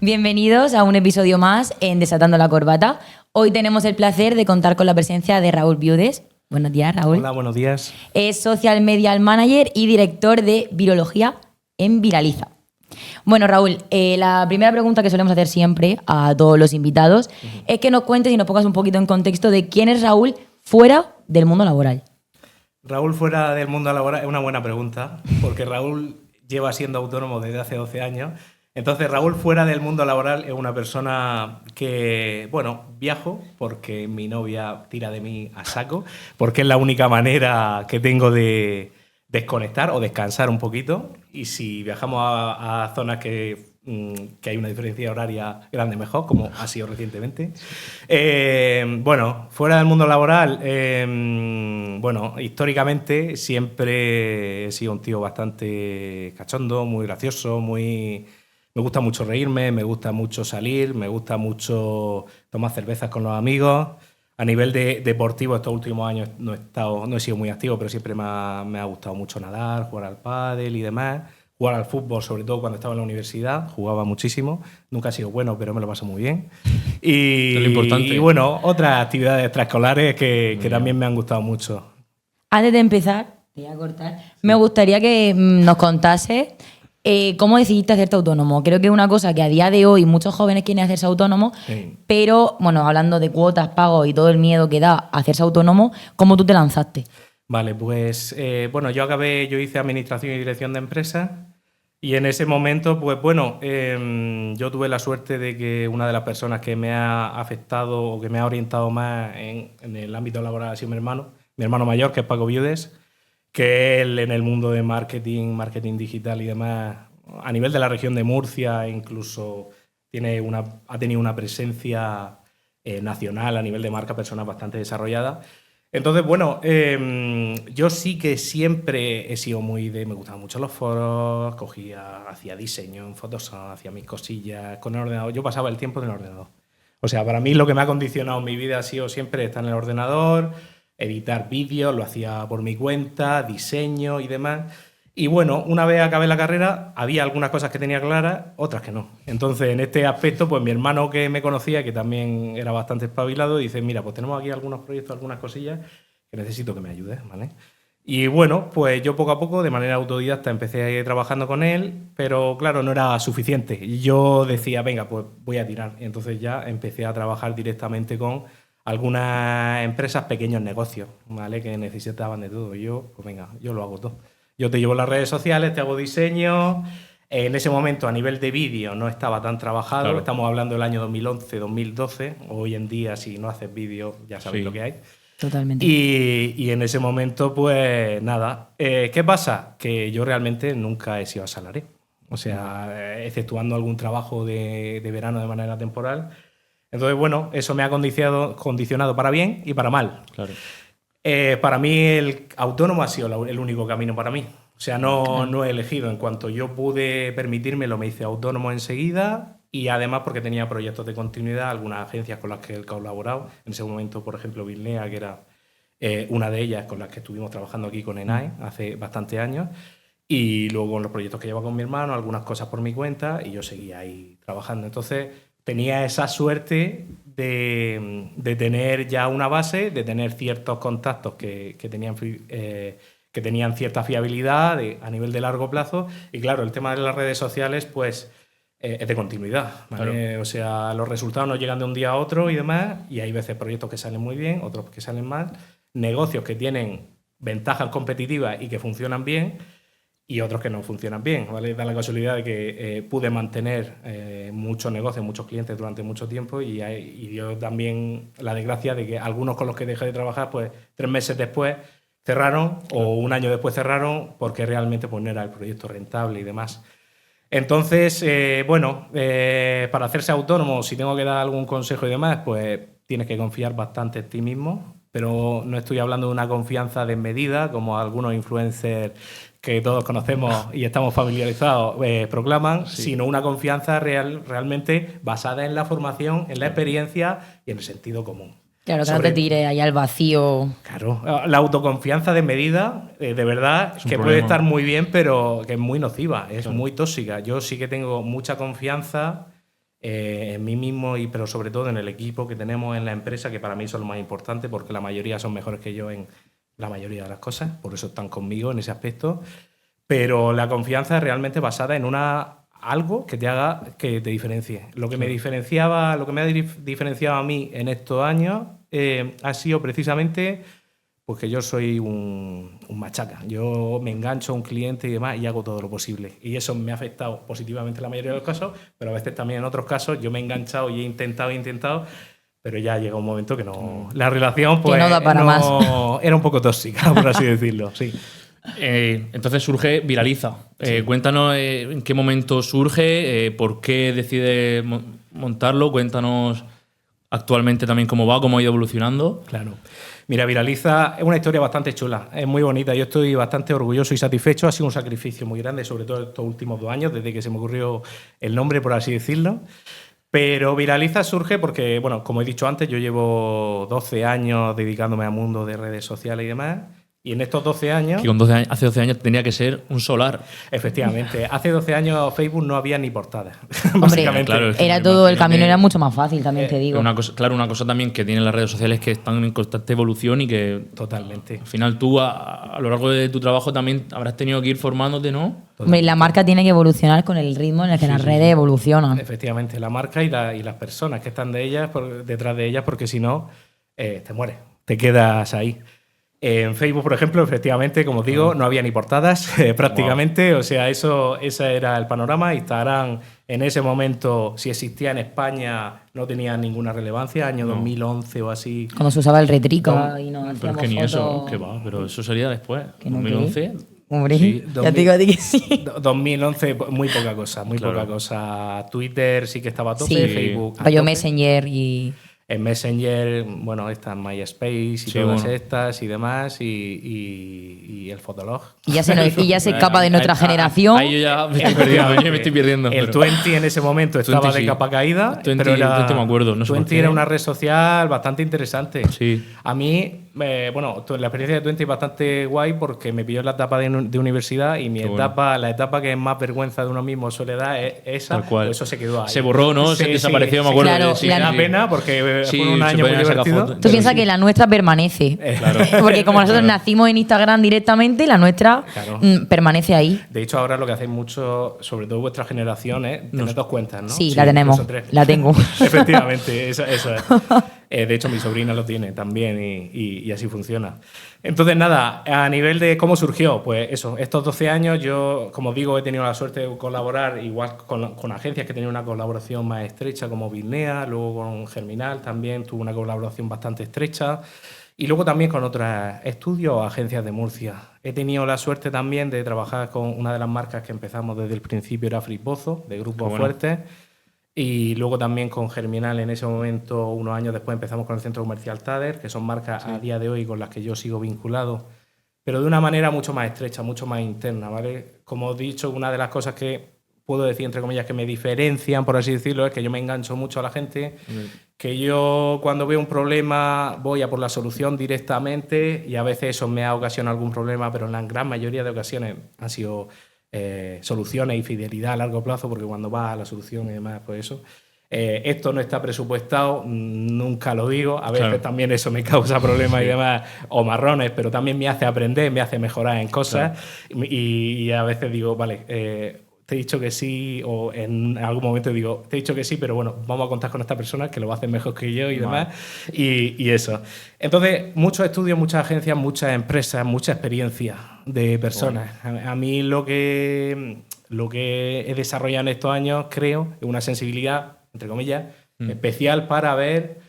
Bienvenidos a un episodio más en Desatando la Corbata. Hoy tenemos el placer de contar con la presencia de Raúl Viudes. Buenos días, Raúl. Hola, buenos días. Es Social Media Manager y director de Virología en Viraliza. Bueno, Raúl, la primera pregunta que solemos hacer siempre a todos los invitados es que nos cuentes y nos pongas un poquito en contexto de quién es Raúl fuera del mundo laboral. Raúl fuera del mundo laboral es una buena pregunta, porque Raúl lleva siendo autónomo desde hace 12 años. Entonces, Raúl fuera del mundo laboral es una persona que, bueno, viajo porque mi novia tira de mí a saco, porque es la única manera que tengo de desconectar o descansar un poquito. Y si viajamos a zonas que hay una diferencia horaria grande, mejor, como ha sido recientemente. Bueno, fuera del mundo laboral, bueno, históricamente siempre he sido un tío bastante cachondo, muy gracioso, me gusta mucho reírme, me gusta mucho salir, me gusta mucho tomar cervezas con los amigos. A nivel deportivo, estos últimos años no he sido muy activo, pero siempre me ha gustado mucho nadar, jugar al pádel y demás. Jugar al fútbol, sobre todo cuando estaba en la universidad, jugaba muchísimo. Nunca he sido bueno, pero me lo paso muy bien. Es lo importante. Y bueno, otras actividades extraescolares que también me han gustado mucho. Antes de empezar, te voy a cortar, me gustaría que nos contase cómo decidiste hacerte autónomo. Creo que es una cosa que a día de hoy muchos jóvenes quieren hacerse autónomos, Sí. pero, bueno, hablando de cuotas, pagos y todo el miedo que da hacerse autónomo, ¿cómo tú te lanzaste? Vale, pues bueno, yo hice Administración y Dirección de Empresas y en ese momento, pues bueno, yo tuve la suerte de que una de las personas que me ha afectado o que me ha orientado más en el ámbito laboral ha sido mi hermano mayor, que es Paco Viudes, que él en el mundo de marketing digital y demás, a nivel de la región de Murcia, incluso ha tenido una presencia nacional a nivel de marca personal bastante desarrollada. Entonces, bueno, yo sí que siempre he sido me gustaban mucho los foros, hacía diseño en Photoshop, hacía mis cosillas con el ordenador. Yo pasaba el tiempo en el ordenador. O sea, para mí lo que me ha condicionado en mi vida ha sido siempre estar en el ordenador, editar vídeos, lo hacía por mi cuenta, diseño y demás. Y bueno, una vez acabé la carrera, había algunas cosas que tenía claras, otras que no. Entonces, en este aspecto, pues mi hermano que me conocía, que también era bastante espabilado, dice, mira, pues tenemos aquí algunos proyectos, algunas cosillas que necesito que me ayudes, ¿vale? Y bueno, pues yo poco a poco, de manera autodidacta, empecé a ir trabajando con él, pero claro, no era suficiente. Y yo decía, venga, pues voy a tirar. Y entonces ya empecé a trabajar directamente con algunas empresas, pequeños negocios, ¿vale? Que necesitaban de todo. Y yo, pues venga, yo lo hago todo. Yo te llevo las redes sociales, te hago diseño. En ese momento, a nivel de vídeo, no estaba tan trabajado. Claro. Estamos hablando del año 2011, 2012. Hoy en día, si no haces vídeo, ya sabéis lo que hay. Totalmente. Y en ese momento, pues nada. ¿Qué pasa? Que yo realmente nunca he sido asalariado. O sea, exceptuando algún trabajo de verano de manera temporal. Entonces, bueno, eso me ha condicionado para bien y para mal. Claro. Para mí el autónomo ha sido el único camino para mí. O sea, no he elegido. En cuanto yo pude permitírmelo, me hice autónomo enseguida y además porque tenía proyectos de continuidad, algunas agencias con las que he colaborado. En ese momento, por ejemplo, Vilnea, que era una de ellas con las que estuvimos trabajando aquí con ENAE hace bastantes años. Y luego con los proyectos que llevaba con mi hermano, algunas cosas por mi cuenta y yo seguía ahí trabajando. Entonces tenía esa suerte de tener ya una base, de tener ciertos contactos que tenían cierta fiabilidad a nivel de largo plazo. Y claro, el tema de las redes sociales, pues es de continuidad, ¿vale? Claro. O sea, los resultados no llegan de un día a otro y demás, y hay veces proyectos que salen muy bien, otros que salen mal, negocios que tienen ventajas competitivas y que funcionan bien, y otros que no funcionan bien, ¿vale? Da la casualidad de que pude mantener muchos negocios, muchos clientes durante mucho tiempo y dio también la desgracia de que algunos con los que dejé de trabajar, pues 3 meses después cerraron o un año después cerraron porque realmente pues, no era el proyecto rentable y demás. Entonces, bueno, para hacerse autónomo, si tengo que dar algún consejo y demás, pues tienes que confiar bastante en ti mismo, pero no estoy hablando de una confianza desmedida como algunos influencers que todos conocemos y estamos familiarizados proclaman, sino una confianza realmente basada en la formación, en la experiencia y en el sentido común. Claro, que no te tires ahí al vacío. Claro, la autoconfianza desmedida, de verdad, que puede estar muy bien, pero que es muy nociva, es muy tóxica. Yo sí que tengo mucha confianza en mí mismo, pero sobre todo en el equipo que tenemos en la empresa, que para mí son lo más importante, porque la mayoría son mejores que yo en la mayoría de las cosas, por eso están conmigo en ese aspecto. Pero la confianza es realmente basada en algo que te haga que te diferencie. Lo que me ha diferenciado a mí en estos años ha sido precisamente porque yo soy un machaca. Yo me engancho a un cliente y demás y hago todo lo posible. Y eso me ha afectado positivamente en la mayoría de los casos, pero a veces también en otros casos yo me he enganchado y he intentado, pero ya llega un momento que no. La relación pues, que no da para más. Era un poco tóxica, por así decirlo. Sí. Entonces surge Viraliza. Cuéntanos en qué momento surge, por qué decides montarlo. Cuéntanos actualmente también cómo va, cómo ha ido evolucionando. Claro. Mira, Viraliza es una historia bastante chula, es muy bonita. Yo estoy bastante orgulloso y satisfecho. Ha sido un sacrificio muy grande, sobre todo estos últimos 2 años, desde que se me ocurrió el nombre, por así decirlo. Pero Viraliza surge porque, bueno, como he dicho antes, yo llevo 12 años dedicándome al mundo de redes sociales y demás. Y en estos 12 años... Que hace 12 años tenía que ser un solar. Efectivamente. Hace 12 años Facebook no había ni portadas. Hombre, básicamente. Claro, es que era todo, el camino era mucho más fácil, también te digo. Una cosa también que tienen las redes sociales es que están en constante evolución y que... Totalmente. Al final tú, a lo largo de tu trabajo, también habrás tenido que ir formándote, ¿no? Hombre, la marca tiene que evolucionar con el ritmo en el que las redes evolucionan. Efectivamente, la marca y las personas que están detrás de ellas, porque si no, te mueres, te quedas ahí. En Facebook, por ejemplo, efectivamente, como os digo, no había ni portadas prácticamente. Wow. O sea, ese era el panorama. Instagram, en ese momento, si existía en España, no tenía ninguna relevancia. Año 2011 o así. Cuando se usaba el Retrica y nos hacíamos pero es que ni eso, que va, pero eso sería después. No, 2011. Hombre, sí, ya te digo a ti que sí. 2011, muy poca cosa. Twitter sí que estaba a tope, sí. Facebook. Rollo Messenger y... En Messenger, bueno, está MySpace y todas estas y demás, y el Fotolog. Y ya se escapa de nuestra generación. Ahí yo ya me estoy perdiendo. El 20 en ese momento estaba de capa caída, 20, pero era, 20 me acuerdo. No sé 20 era una red social bastante interesante. Sí. A mí, bueno, la experiencia de 20 es bastante guay porque me pilló en la etapa de universidad y la etapa que es más vergüenza de uno mismo, soledad, es esa. Tal cual. Pues eso se quedó ahí. Se borró, ¿no? Se desapareció, me acuerdo. Claro, me da pena porque fue un año muy divertido. Tú piensas que la nuestra permanece. Claro. Porque como nosotros nacimos en Instagram directamente, la nuestra permanece ahí. De hecho, ahora lo que hacéis mucho, sobre todo vuestra generación, es tener 2 cuentas, ¿no? Sí, la tenemos. La tengo. Efectivamente, eso es. De hecho, mi sobrina lo tiene también y así funciona. Entonces, nada, a nivel de cómo surgió, pues eso, estos 12 años yo, como digo, he tenido la suerte de colaborar igual con agencias que tenían una colaboración más estrecha como Bitnea, luego con Germinal también tuve una colaboración bastante estrecha y luego también con otros estudios o agencias de Murcia. He tenido la suerte también de trabajar con una de las marcas que empezamos desde el principio, era Fripozo, de Grupo Fuertes. Y luego también con Germinal, en ese momento, unos años después, empezamos con el Centro Comercial Tader, que son marcas a día de hoy con las que yo sigo vinculado, pero de una manera mucho más estrecha, mucho más interna, ¿vale? Como he dicho, una de las cosas que puedo decir, entre comillas, que me diferencian, por así decirlo, es que yo me engancho mucho a la gente, que yo cuando veo un problema voy a por la solución directamente y a veces eso me ha ocasionado algún problema, pero en la gran mayoría de ocasiones han sido... soluciones y fidelidad a largo plazo, porque cuando vas a la solución y demás, pues eso. Esto no está presupuestado, nunca lo digo, a veces también eso me causa problemas y demás, o marrones, pero también me hace aprender, me hace mejorar en cosas y a veces digo, vale, te he dicho que sí, o en algún momento digo, te he dicho que sí, pero bueno, vamos a contar con esta persona que lo va a hacer mejor que yo y demás, y eso. Entonces, muchos estudios, muchas agencias, muchas empresas, mucha experiencia de personas. A mí lo que he desarrollado en estos años, creo, es una sensibilidad, entre comillas, especial para ver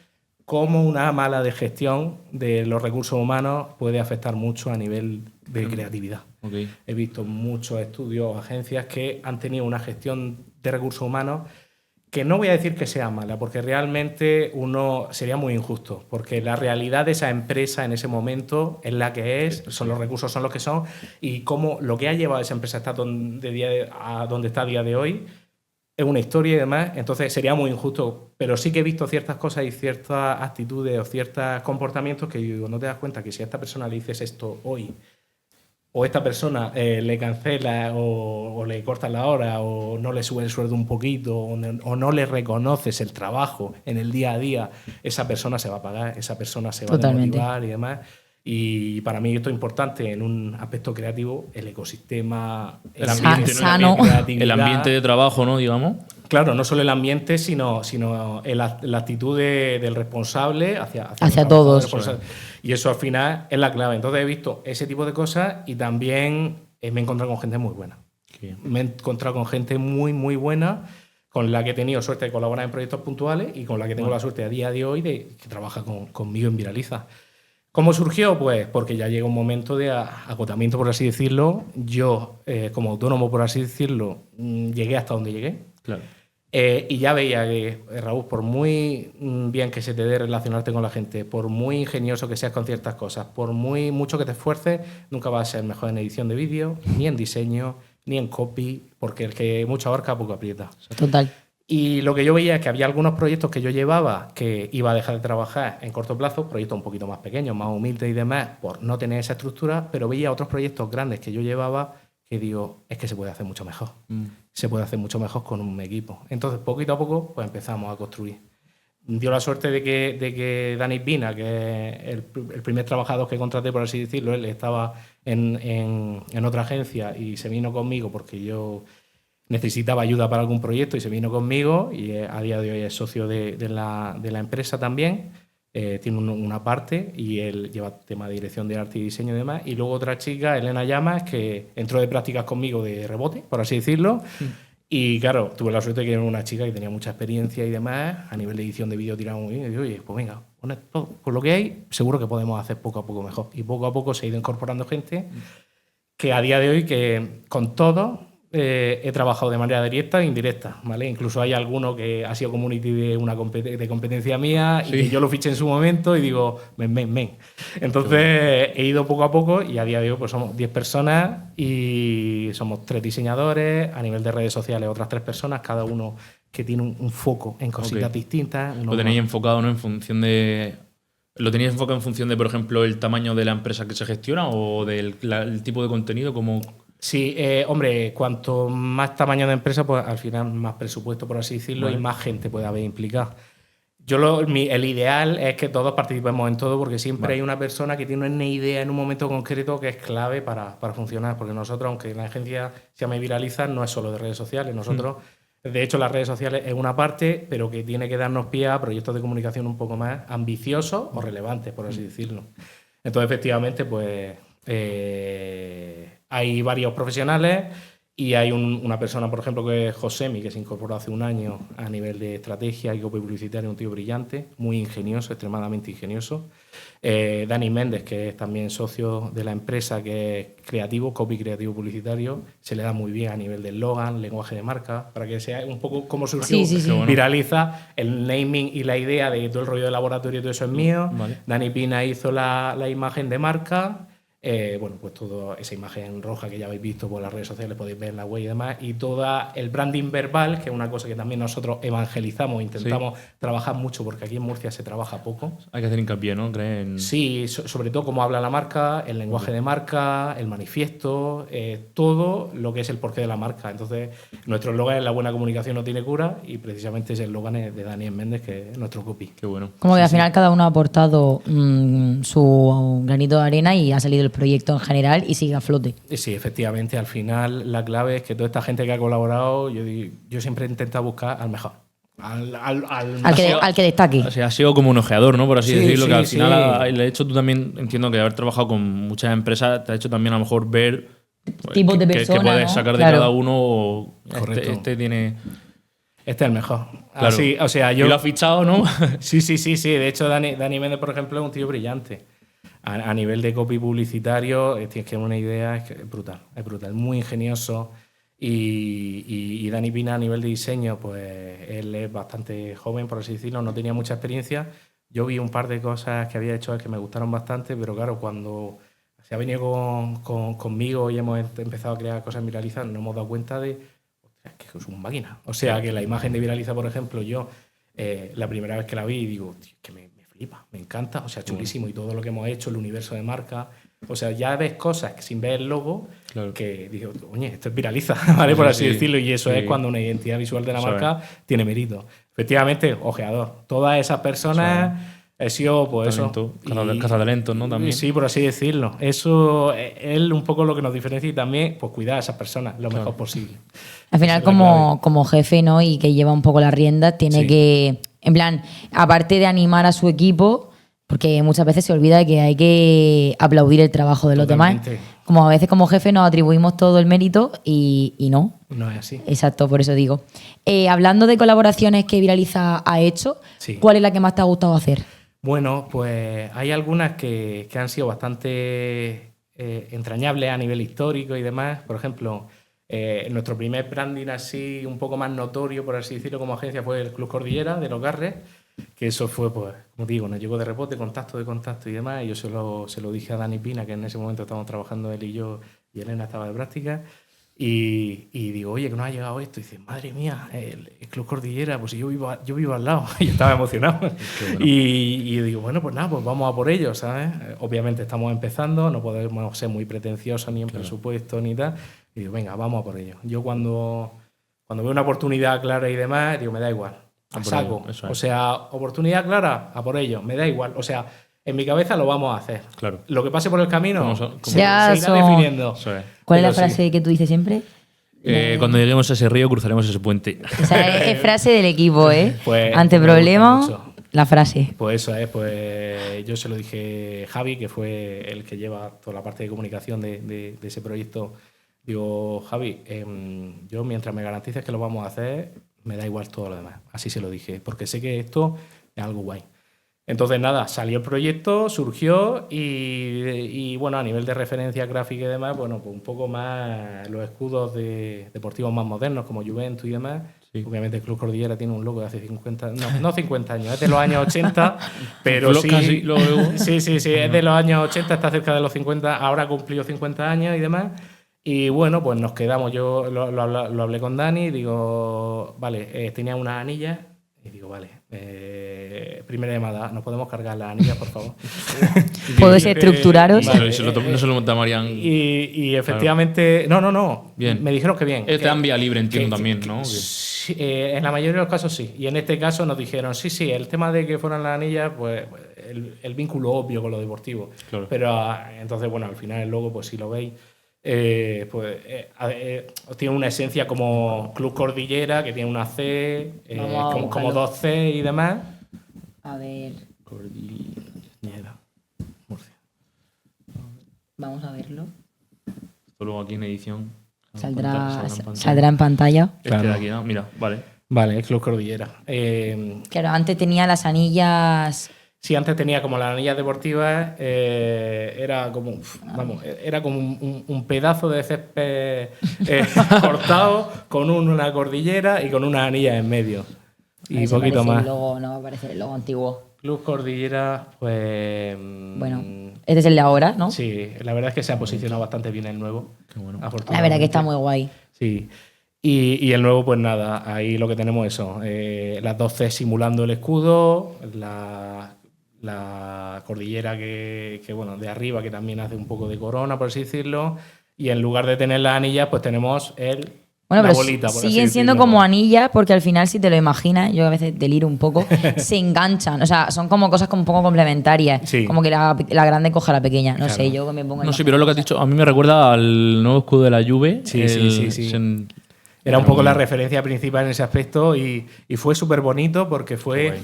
cómo una mala gestión de los recursos humanos puede afectar mucho a nivel de creatividad. Okay. He visto muchos estudios o agencias que han tenido una gestión de recursos humanos que no voy a decir que sea mala, porque realmente uno sería muy injusto, porque la realidad de esa empresa en ese momento es la que es, son los recursos son los que son, y cómo lo que ha llevado a esa empresa a donde está a día de hoy es una historia y demás, entonces sería muy injusto, pero sí que he visto ciertas cosas y ciertas actitudes o ciertos comportamientos que yo digo, no te das cuenta que si a esta persona le dices esto hoy, o esta persona le cancela o le cortas la hora o no le sube el sueldo un poquito o no le reconoces el trabajo en el día a día, esa persona se va a pagar, esa persona se va a desmotivar y demás. Y para mí esto es importante en un aspecto creativo, el ecosistema, el ambiente, sano. El ambiente de trabajo, ¿no? Digamos. Claro, no solo el ambiente, sino la actitud del responsable hacia todos. Y eso al final es la clave. Entonces he visto ese tipo de cosas y también me he encontrado con gente muy buena. Me he encontrado con gente muy, muy buena, con la que he tenido suerte de colaborar en proyectos puntuales y con la que tengo la suerte a día de hoy de que trabaja conmigo en Viraliza. ¿Cómo surgió? Pues porque ya llega un momento de agotamiento, por así decirlo. Yo, como autónomo, por así decirlo, llegué hasta donde llegué. Claro. Y ya veía que, Raúl, por muy bien que se te dé relacionarte con la gente, por muy ingenioso que seas con ciertas cosas, por muy mucho que te esfuerces, nunca vas a ser mejor en edición de vídeo, ni en diseño, ni en copy, porque el que mucho abarca, poco aprieta. Total. Y lo que yo veía es que había algunos proyectos que yo llevaba que iba a dejar de trabajar en corto plazo, proyectos un poquito más pequeños, más humildes y demás, por no tener esa estructura, pero veía otros proyectos grandes que yo llevaba que digo, es que se puede hacer mucho mejor. Se puede hacer mucho mejor con un equipo. Entonces, poquito a poco, pues empezamos a construir. Dio la suerte de que Dani Pina, que es el primer trabajador que contraté, por así decirlo, él estaba en otra agencia y se vino conmigo porque yo necesitaba ayuda para algún proyecto y se vino conmigo y a día de hoy es socio de la empresa también. Tiene una parte y él lleva tema de dirección de arte y diseño y demás. Y luego otra chica, Elena Llamas, que entró de prácticas conmigo de rebote, por así decirlo. Y claro, tuve la suerte de que era una chica que tenía mucha experiencia y demás. A nivel de edición de vídeo tiraba muy bien. Y digo, oye, pues venga, por lo que hay, seguro que podemos hacer poco a poco mejor. Y poco a poco se ha ido incorporando gente que a día de hoy, que con todo, he trabajado de manera directa e indirecta, ¿vale? Incluso hay alguno que ha sido community de competencia mía y que yo lo fiché en su momento y digo, ven. Entonces he ido poco a poco y a día de hoy pues somos 10 personas y somos 3 diseñadores, a nivel de redes sociales otras 3 personas, cada uno que tiene un foco en cositas distintas. Lo tenéis enfocado, ¿no? En función de... ¿Lo tenéis enfocado en función de, por ejemplo, el tamaño de la empresa que se gestiona o del el tipo de contenido? Como... Sí, hombre, cuanto más tamaño de empresa, pues al final más presupuesto, por así decirlo, y más gente puede haber implicada. El ideal es que todos participemos en todo, porque siempre hay una persona que tiene una idea en un momento concreto que es clave para funcionar. Porque nosotros, aunque la agencia se llame Viraliza, no es solo de redes sociales. Nosotros, de hecho, las redes sociales es una parte, pero que tiene que darnos pie a proyectos de comunicación un poco más ambiciosos o relevantes, por así decirlo. Entonces, efectivamente, pues... hay varios profesionales y hay una persona, por ejemplo, que es Josemi, que se incorporó hace un año a nivel de estrategia y copy publicitaria, un tío brillante, muy ingenioso, extremadamente ingenioso. Dani Méndez, que es también socio de la empresa, que es creativo, copy creativo publicitario, se le da muy bien a nivel de eslogan, lenguaje de marca, para que sea un poco como surgió Viraliza, el naming y la idea de todo el rollo de laboratorio y todo eso es mío. Vale. Dani Pina hizo la imagen de marca. Bueno, pues toda esa imagen roja que ya habéis visto por las redes sociales, podéis ver en la web y demás, y todo el branding verbal, que es una cosa que también nosotros evangelizamos, intentamos trabajar mucho, porque aquí en Murcia se trabaja poco. Hay que hacer hincapié, ¿no? ¿Creen? Sí, sobre todo cómo habla la marca, el lenguaje de marca, el manifiesto, todo lo que es el porqué de la marca. Entonces, nuestro eslogan es la buena comunicación no tiene cura, y precisamente ese eslogan es de Daniel Méndez, que es nuestro copy. Qué bueno. Como que al final cada uno ha aportado su granito de arena y ha salido el proyecto en general y sigue a flote. Sí, efectivamente. Al final la clave es que toda esta gente que ha colaborado, yo siempre he intentado buscar al mejor. Al que destaque. O sea, has sido como un ojeador, ¿no? Por así decirlo, que al final sí. le ha hecho tú también, entiendo que haber trabajado con muchas empresas te ha hecho también a lo mejor ver tipos de personas, que puedes ¿no? sacar de cada uno. Este tiene... Este es el mejor. Claro. Así, o sea, y lo has fichado, ¿no? Sí. De hecho, Dani Méndez, por ejemplo, es un tío brillante. A nivel de copy publicitario, tienes que una idea, es brutal, muy ingenioso. Y Dani Pina, a nivel de diseño, pues él es bastante joven, por así decirlo, no tenía mucha experiencia. Yo vi un par de cosas que había hecho que me gustaron bastante, pero claro, cuando se ha venido conmigo y hemos empezado a crear cosas en Viraliza, nos hemos dado cuenta de que es un máquina. O sea, que la imagen de Viraliza, por ejemplo, yo la primera vez que la vi, digo, tío, que me flipa, me encanta, o sea, chulísimo, y todo lo que hemos hecho, el universo de marca, O sea, ya ves cosas que sin ver el logo Claro. que digo, oye, esto es Viraliza, ¿vale? Por así Sí, decirlo. Y eso sí. es cuando una identidad visual de la Eso marca tiene mérito. Efectivamente, ojeador. Todas esas personas he sido, pues Talento, eso. cazatalentos, ¿no? También. Sí, por así decirlo. Eso es un poco lo que nos diferencia y también, pues cuidar a esas personas lo mejor posible. Al final, Esa es la clave. como jefe, ¿no? Y que lleva un poco las riendas, tiene Sí. que, en plan, aparte de animar a su equipo, porque muchas veces se olvida de que hay que aplaudir el trabajo de los demás. Totalmente. Como a veces como jefe nos atribuimos todo el mérito y no. No es así. Exacto, por eso digo. Hablando de colaboraciones que Viraliza ha hecho, Sí. ¿cuál es la que más te ha gustado hacer? Bueno, pues hay algunas que han sido bastante entrañables a nivel histórico y demás. Por ejemplo, nuestro primer branding así un poco más notorio, por así decirlo, como agencia fue el Club Cordillera de Los Garres, que eso fue, pues, como digo, nos llegó de rebote, contacto y demás. Y yo se lo dije a Dani Pina, que en ese momento estábamos trabajando él y yo, y Elena estaba de práctica. Y digo, oye, que nos ha llegado esto. Y dice, madre mía, el Club Cordillera, pues yo vivo al lado. Y yo estaba emocionado. Bueno. Y digo, bueno, pues nada, pues vamos a por ello, ¿sabes? Obviamente estamos empezando, no podemos ser muy pretenciosos ni en presupuesto ni tal. Y digo, venga, vamos a por ello. Yo cuando veo una oportunidad clara y demás, digo, me da igual. A A por saco. ello, eso es. O sea, oportunidad clara, a por ello. Me da igual. O sea, en mi cabeza lo vamos a hacer. Claro. Lo que pase por el camino Como se Ya irá son- definiendo. Eso es. ¿Cuál es la Pero sí. frase que tú dices siempre? Cuando lleguemos a ese río, cruzaremos ese puente. O sea, es frase del equipo, ¿eh? Pues, Ante me gusta problemas, mucho. la frase. Pues eso es, pues yo se lo dije a Javi, que fue el que lleva toda la parte de comunicación de ese proyecto. Digo, Javi, yo mientras me garantices que lo vamos a hacer, me da igual todo lo demás. Así se lo dije, porque sé que esto es algo guay. Entonces, nada, salió el proyecto, surgió y bueno, a nivel de referencia gráfica y demás, bueno, pues un poco más los escudos deportivos más modernos como Juventus y demás. Sí. Obviamente el Club Cordillera tiene un logo de hace 50, no 50 años, es de los años 80, pero sí, Casi, luego. sí, es de los años 80, está cerca de los 50, ahora ha cumplido 50 años y demás. Y bueno, pues nos quedamos, yo lo hablé con Dani, digo, vale, tenía unas anillas, y digo, vale, primera llamada, ¿nos podemos cargar las anillas, por favor? ¿Puedes estructuraros? Vale, No se lo llamarían. y efectivamente, no, Bien. me dijeron que bien. Es que- de vía libre, entiendo que- también, que- ¿no? sí, en la mayoría de los casos sí. Y en este caso nos dijeron, sí, el tema de que fueran las anillas, pues el vínculo obvio con lo deportivo. Claro. Pero entonces, bueno, al final el logo, pues si lo veis, tiene una esencia como Club Cordillera, que tiene una C, Vamos a como buscarlo. dos C y demás. A ver, Cordillera, Murcia. vamos a verlo. Esto luego aquí en edición. Saldrá en pantalla. saldrá en pantalla. Este Claro. de aquí, ¿no? Mira, vale. Vale, Club Cordillera. Claro, antes tenía las anillas. Sí, antes tenía como las anillas deportivas, era como, era como un pedazo de césped cortado con una cordillera y con unas anillas en medio. Y Ahí se poquito aparece más. El logo, no aparece el logo antiguo. Club Cordillera, pues... Bueno, este es el de ahora, ¿no? Sí, la verdad es que se ha posicionado bastante bien el nuevo. Qué bueno. La verdad que está muy guay. Sí. Y el nuevo, pues nada, ahí lo que tenemos es eso. Las dos C simulando el escudo, la cordillera bueno, de arriba, que también hace un poco de corona, por así decirlo. Y en lugar de tener las anillas, pues tenemos Bueno, la pero bolita, por así siguen siendo decirlo. como anillas porque al final, si te lo imaginas, yo a veces deliro un poco, se enganchan. O sea, son como cosas como un poco complementarias. Sí. Como que la grande coge a la pequeña. No Claro. sé, yo me pongo en No la- sé, pero lo que has dicho, a mí me recuerda al nuevo escudo de la Juve. Sí. Era un Pero poco la bueno. referencia principal en ese aspecto y fue súper bonito porque Qué fue guay.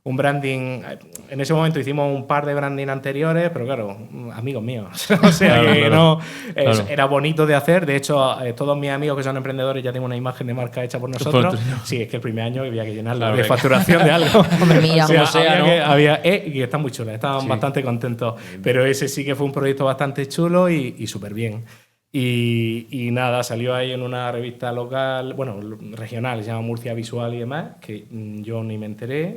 un branding. En ese momento hicimos un par de branding anteriores, pero claro, amigos míos. O sea, Claro, que claro. no, Claro. era bonito de hacer. De hecho, todos mis amigos que son emprendedores ya tienen una imagen de marca hecha por nosotros. Sí, es que el primer año había que llenarla Claro, de venga. facturación de algo. Hombre, mira, como sea, ¿no? Y están muy chulas, estaban bastante contentos. Pero ese sí que fue un proyecto bastante chulo y súper bien. Y nada, salió ahí en una revista local, bueno, regional, se llama Murcia Visual y demás, que yo ni me enteré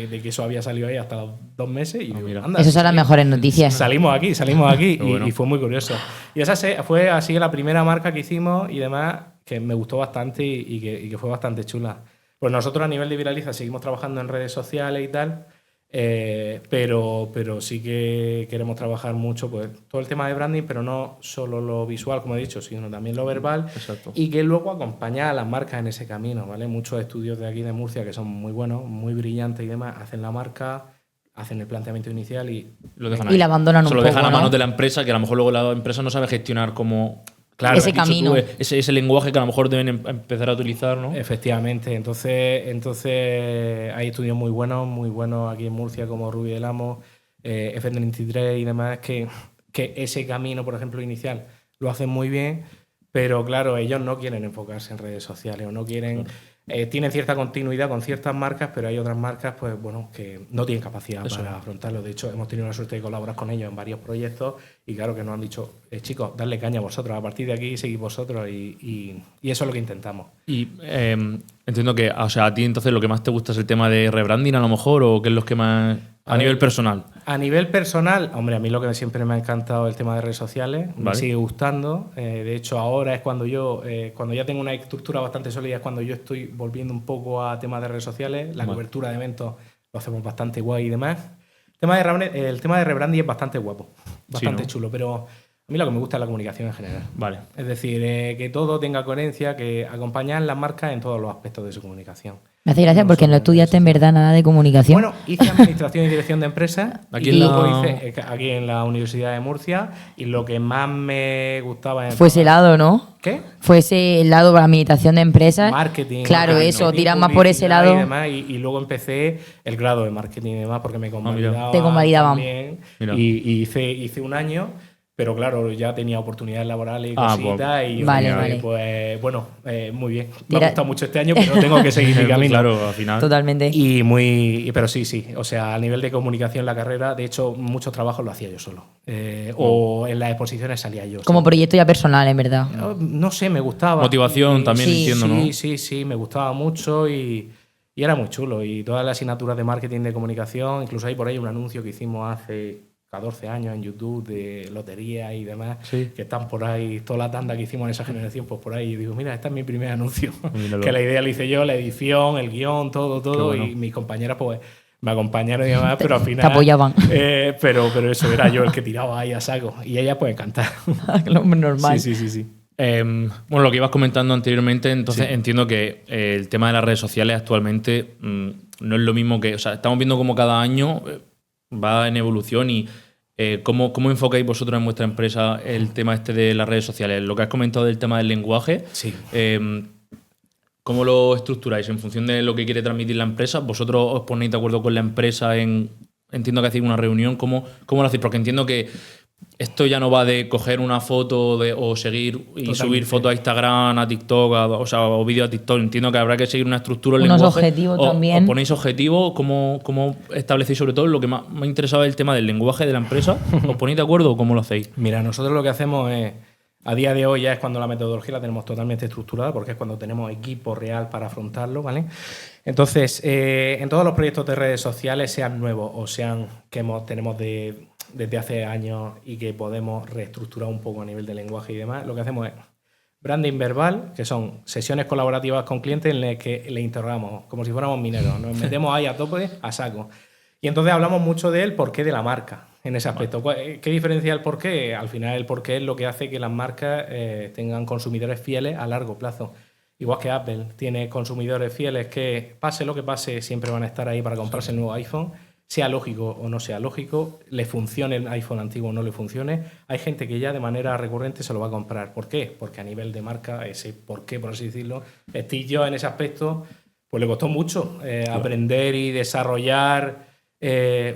de que eso había salido ahí hasta los 2 meses. Y digo, mira. anda, Esas son las sí, mejores noticias. salimos aquí Qué bueno. y fue muy curioso. Y esa fue así la primera marca que hicimos y demás, que me gustó bastante y que fue bastante chula. Pues nosotros a nivel de Viraliza seguimos trabajando en redes sociales y tal. Pero sí que queremos trabajar mucho pues todo el tema de branding, pero no solo lo visual, como he dicho, sino también lo verbal. Exacto. Y que luego acompañar a las marcas en ese camino, ¿vale? Muchos estudios de aquí de Murcia que son muy buenos, muy brillantes y demás, hacen la marca, hacen el planteamiento inicial y Lo dejan Y ahí. la abandonan un Se lo poco, dejan a ¿no? manos de la empresa, que a lo mejor luego la empresa no sabe gestionar como Claro, ese has dicho camino. tú, ese lenguaje que a lo mejor deben empezar a utilizar, ¿no? Efectivamente, entonces hay estudios muy buenos aquí en Murcia como Rubio del Amo, F33 y demás, que ese camino, por ejemplo, inicial lo hacen muy bien, pero claro, ellos no quieren enfocarse en redes sociales o no quieren... tienen cierta continuidad con ciertas marcas, pero hay otras marcas pues bueno, que no tienen capacidad para afrontarlo. De hecho, hemos tenido la suerte de colaborar con ellos en varios proyectos y claro que nos han dicho, chicos, darle caña a vosotros, a partir de aquí seguid vosotros y eso es lo que intentamos. Y entiendo que, o sea, a ti entonces lo que más te gusta es el tema de rebranding a lo mejor, o qué es lo que más... A nivel personal. A nivel personal, hombre, a mí lo que siempre me ha encantado es el tema de redes sociales, me Vale. sigue gustando. De hecho, ahora es cuando cuando ya tengo una estructura bastante sólida, es cuando yo estoy volviendo un poco a temas de redes sociales. La cobertura de eventos lo hacemos bastante guay y demás. El tema de rebranding es bastante guapo, bastante ¿no? chulo, pero a mí lo que me gusta es la comunicación en general. Vale. Es decir, que todo tenga coherencia, que acompañar las marcas en todos los aspectos de su comunicación. Me hace gracia porque no estudiaste en verdad nada de comunicación. Bueno, hice Administración y Dirección de Empresas Aquí y en luego la- hice aquí en la Universidad de Murcia y lo que más me gustaba en Fue ese lado, ¿no? ¿Qué? Fue ese lado para administración de empresas. Marketing. Claro, marketing, eso, tiras más por ese publicidad lado. Y, demás, y luego empecé el grado de marketing y demás porque me convalidaban. Te convalidaban. También, Mira. y hice un año. Pero claro, ya tenía oportunidades laborales y Ah, cositas. Y yo Vale, dije, vale. pues bueno, muy bien. Me Tira- ha gustado mucho este año, pero tengo que seguir mi camino. Claro, al final. Totalmente. Pero sí. O sea, a nivel de comunicación, la carrera, de hecho, muchos trabajos lo hacía yo solo. O en las exposiciones salía yo. Como ¿sabes? proyecto ya personal, en verdad. No sé, me gustaba. Motivación también, Sí, entiendo, ¿no? Sí, me gustaba mucho y era muy chulo. Y todas las asignaturas de marketing de comunicación, incluso hay por ahí un anuncio que hicimos hace 14 años en YouTube de lotería y demás, Sí. que están por ahí, toda la tanda que hicimos en esa generación, pues por ahí. Y digo, mira, este es mi primer anuncio. Míralo. Que la idea la hice yo, la edición, el guión, todo. bueno. Y mis compañeras, pues me acompañaron y demás, pero al final. Te apoyaban. Pero eso era yo el que tiraba ahí a saco. Y ella, pues encantada. Lo normal. Sí. Bueno, lo que ibas comentando anteriormente, entonces Sí. entiendo que el tema de las redes sociales actualmente no es lo mismo que... O sea, estamos viendo cómo cada año va en evolución y ¿cómo enfocáis vosotros en vuestra empresa el tema este de las redes sociales? Lo que has comentado del tema del lenguaje, Sí. ¿cómo lo estructuráis? ¿En función de lo que quiere transmitir la empresa? ¿Vosotros os ponéis de acuerdo con la empresa entiendo que hacéis una reunión? ¿Cómo lo hacéis? Porque entiendo que esto ya no va de coger una foto o seguir y Totalmente. subir fotos a Instagram, a TikTok, o vídeos a TikTok. Entiendo que habrá que seguir una estructura. el Unos lenguaje. objetivos ¿Os también. ponéis objetivos? ¿Cómo establecéis sobre todo? Lo que más me interesaba es el tema del lenguaje de la empresa. ¿Os ponéis de acuerdo o cómo lo hacéis? Mira, nosotros lo que hacemos es, a día de hoy ya es cuando la metodología la tenemos totalmente estructurada, porque es cuando tenemos equipo real para afrontarlo, ¿vale? Entonces, en todos los proyectos de redes sociales, sean nuevos o sean que tenemos desde hace años y que podemos reestructurar un poco a nivel de lenguaje y demás, lo que hacemos es branding verbal, que son sesiones colaborativas con clientes en las que le interrogamos, como si fuéramos mineros, nos metemos ahí a tope, a saco. Y entonces hablamos mucho del porqué de la marca en ese aspecto. ¿Qué diferencia el porqué? Al final el porqué es lo que hace que las marcas tengan consumidores fieles a largo plazo. Igual que Apple tiene consumidores fieles que pase lo que pase siempre van a estar ahí para comprarse el nuevo iPhone, sea lógico o no sea lógico, le funcione el iPhone antiguo o no le funcione. Hay gente que ya de manera recurrente se lo va a comprar. ¿Por qué? Porque a nivel de marca, ese porqué, por así decirlo, Steve Jobs en ese aspecto, pues le costó mucho aprender y desarrollar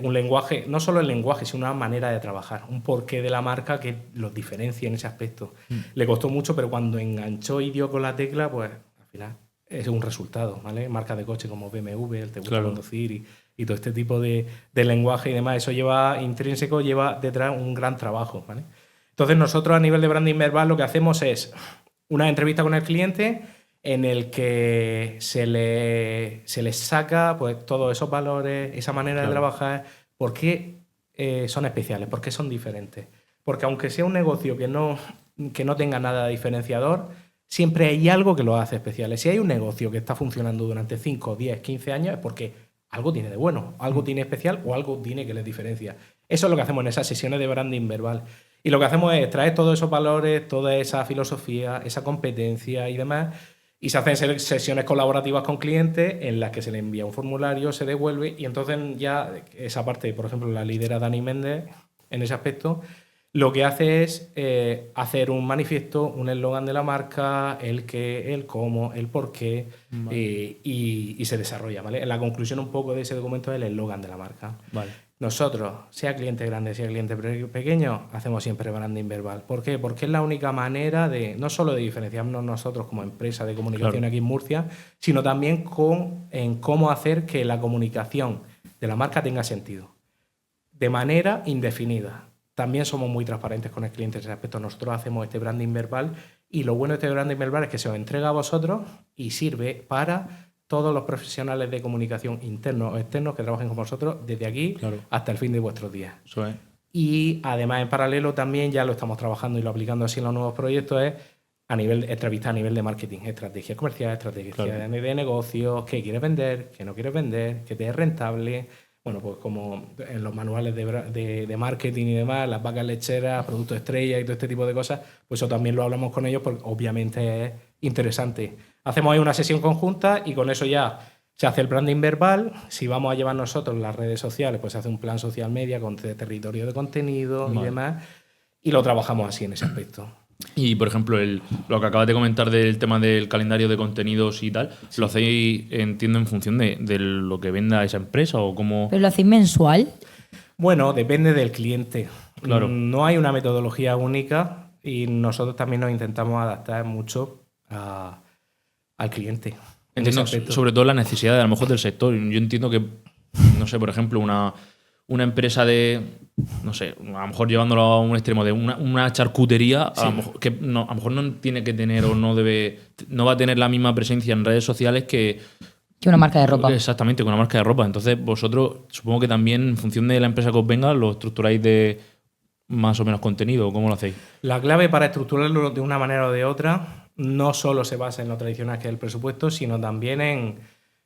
un lenguaje, no solo el lenguaje, sino una manera de trabajar, un porqué de la marca que los diferencia en ese aspecto. Le costó mucho, pero cuando enganchó y dio con la tecla, pues al final es un resultado, ¿vale? Marcas de coche como BMW, el te gusta Claro. conducir y todo este tipo de lenguaje y demás, eso lleva intrínseco, lleva detrás un gran trabajo, ¿vale? Entonces nosotros a nivel de branding verbal lo que hacemos es una entrevista con el cliente en el que se les saca pues todos esos valores, esa manera de trabajar, por qué son especiales, por qué son diferentes. Porque aunque sea un negocio que no tenga nada diferenciador, siempre hay algo que lo hace especiales. Si hay un negocio que está funcionando durante 5, 10, 15 años es porque algo tiene de bueno, algo tiene especial o algo tiene que les diferencia. Eso es lo que hacemos en esas sesiones de branding verbal. Y lo que hacemos es traer todos esos valores, toda esa filosofía, esa competencia y demás, y se hacen sesiones colaborativas con clientes en las que se le envía un formulario, se devuelve, y entonces ya esa parte, por ejemplo, la lidera Dani Méndez en ese aspecto, lo que hace es hacer un manifiesto, un eslogan de la marca, el qué, el cómo, el por qué, vale. y se desarrolla, ¿vale? En la conclusión un poco de ese documento es el eslogan de la marca. Vale. Nosotros, sea cliente grande, sea cliente pequeño, hacemos siempre branding verbal. ¿Por qué? Porque es la única manera de, no solo de diferenciarnos nosotros como empresa de comunicación aquí en Murcia, sino también en cómo hacer que la comunicación de la marca tenga sentido. De manera indefinida. También somos muy transparentes con el cliente en ese aspecto. Nosotros hacemos este branding verbal y lo bueno de este branding verbal es que se os entrega a vosotros y sirve para todos los profesionales de comunicación internos o externos que trabajen con vosotros desde aquí hasta el fin de vuestros días. Eso es. Y además, en paralelo, también ya lo estamos trabajando y lo aplicando así en los nuevos proyectos, es a nivel entrevista a nivel de marketing, estrategia comercial, estrategia de negocios, qué quieres vender, qué no quieres vender, qué te es rentable. Bueno, pues como en los manuales de marketing y demás, las vacas lecheras, productos estrella y todo este tipo de cosas, pues eso también lo hablamos con ellos porque obviamente es interesante. Hacemos ahí una sesión conjunta y con eso ya se hace el branding verbal. Si vamos a llevar nosotros las redes sociales, pues se hace un plan social media con territorio de contenido y demás, y lo trabajamos así en ese aspecto. Y, por ejemplo, lo que acabas de comentar del tema del calendario de contenidos y tal, ¿lo hacéis, entiendo, en función de lo que venda esa empresa o cómo? ¿Pero lo hacéis mensual? Bueno, depende del cliente. Claro. No hay una metodología única y nosotros también nos intentamos adaptar mucho al cliente. Entiendo, sobre todo las necesidades, a lo mejor, del sector. Yo entiendo que, no sé, por ejemplo, una empresa de, no sé, a lo mejor llevándolo a un extremo de una charcutería, sí. a lo mejor no tiene que tener o no va a tener la misma presencia en redes sociales que una marca de ropa. Exactamente, que una marca de ropa. Entonces, vosotros, supongo que también, en función de la empresa que os venga, lo estructuráis de más o menos contenido. ¿Cómo lo hacéis? La clave para estructurarlo de una manera o de otra no solo se basa en lo tradicional que es el presupuesto, sino también en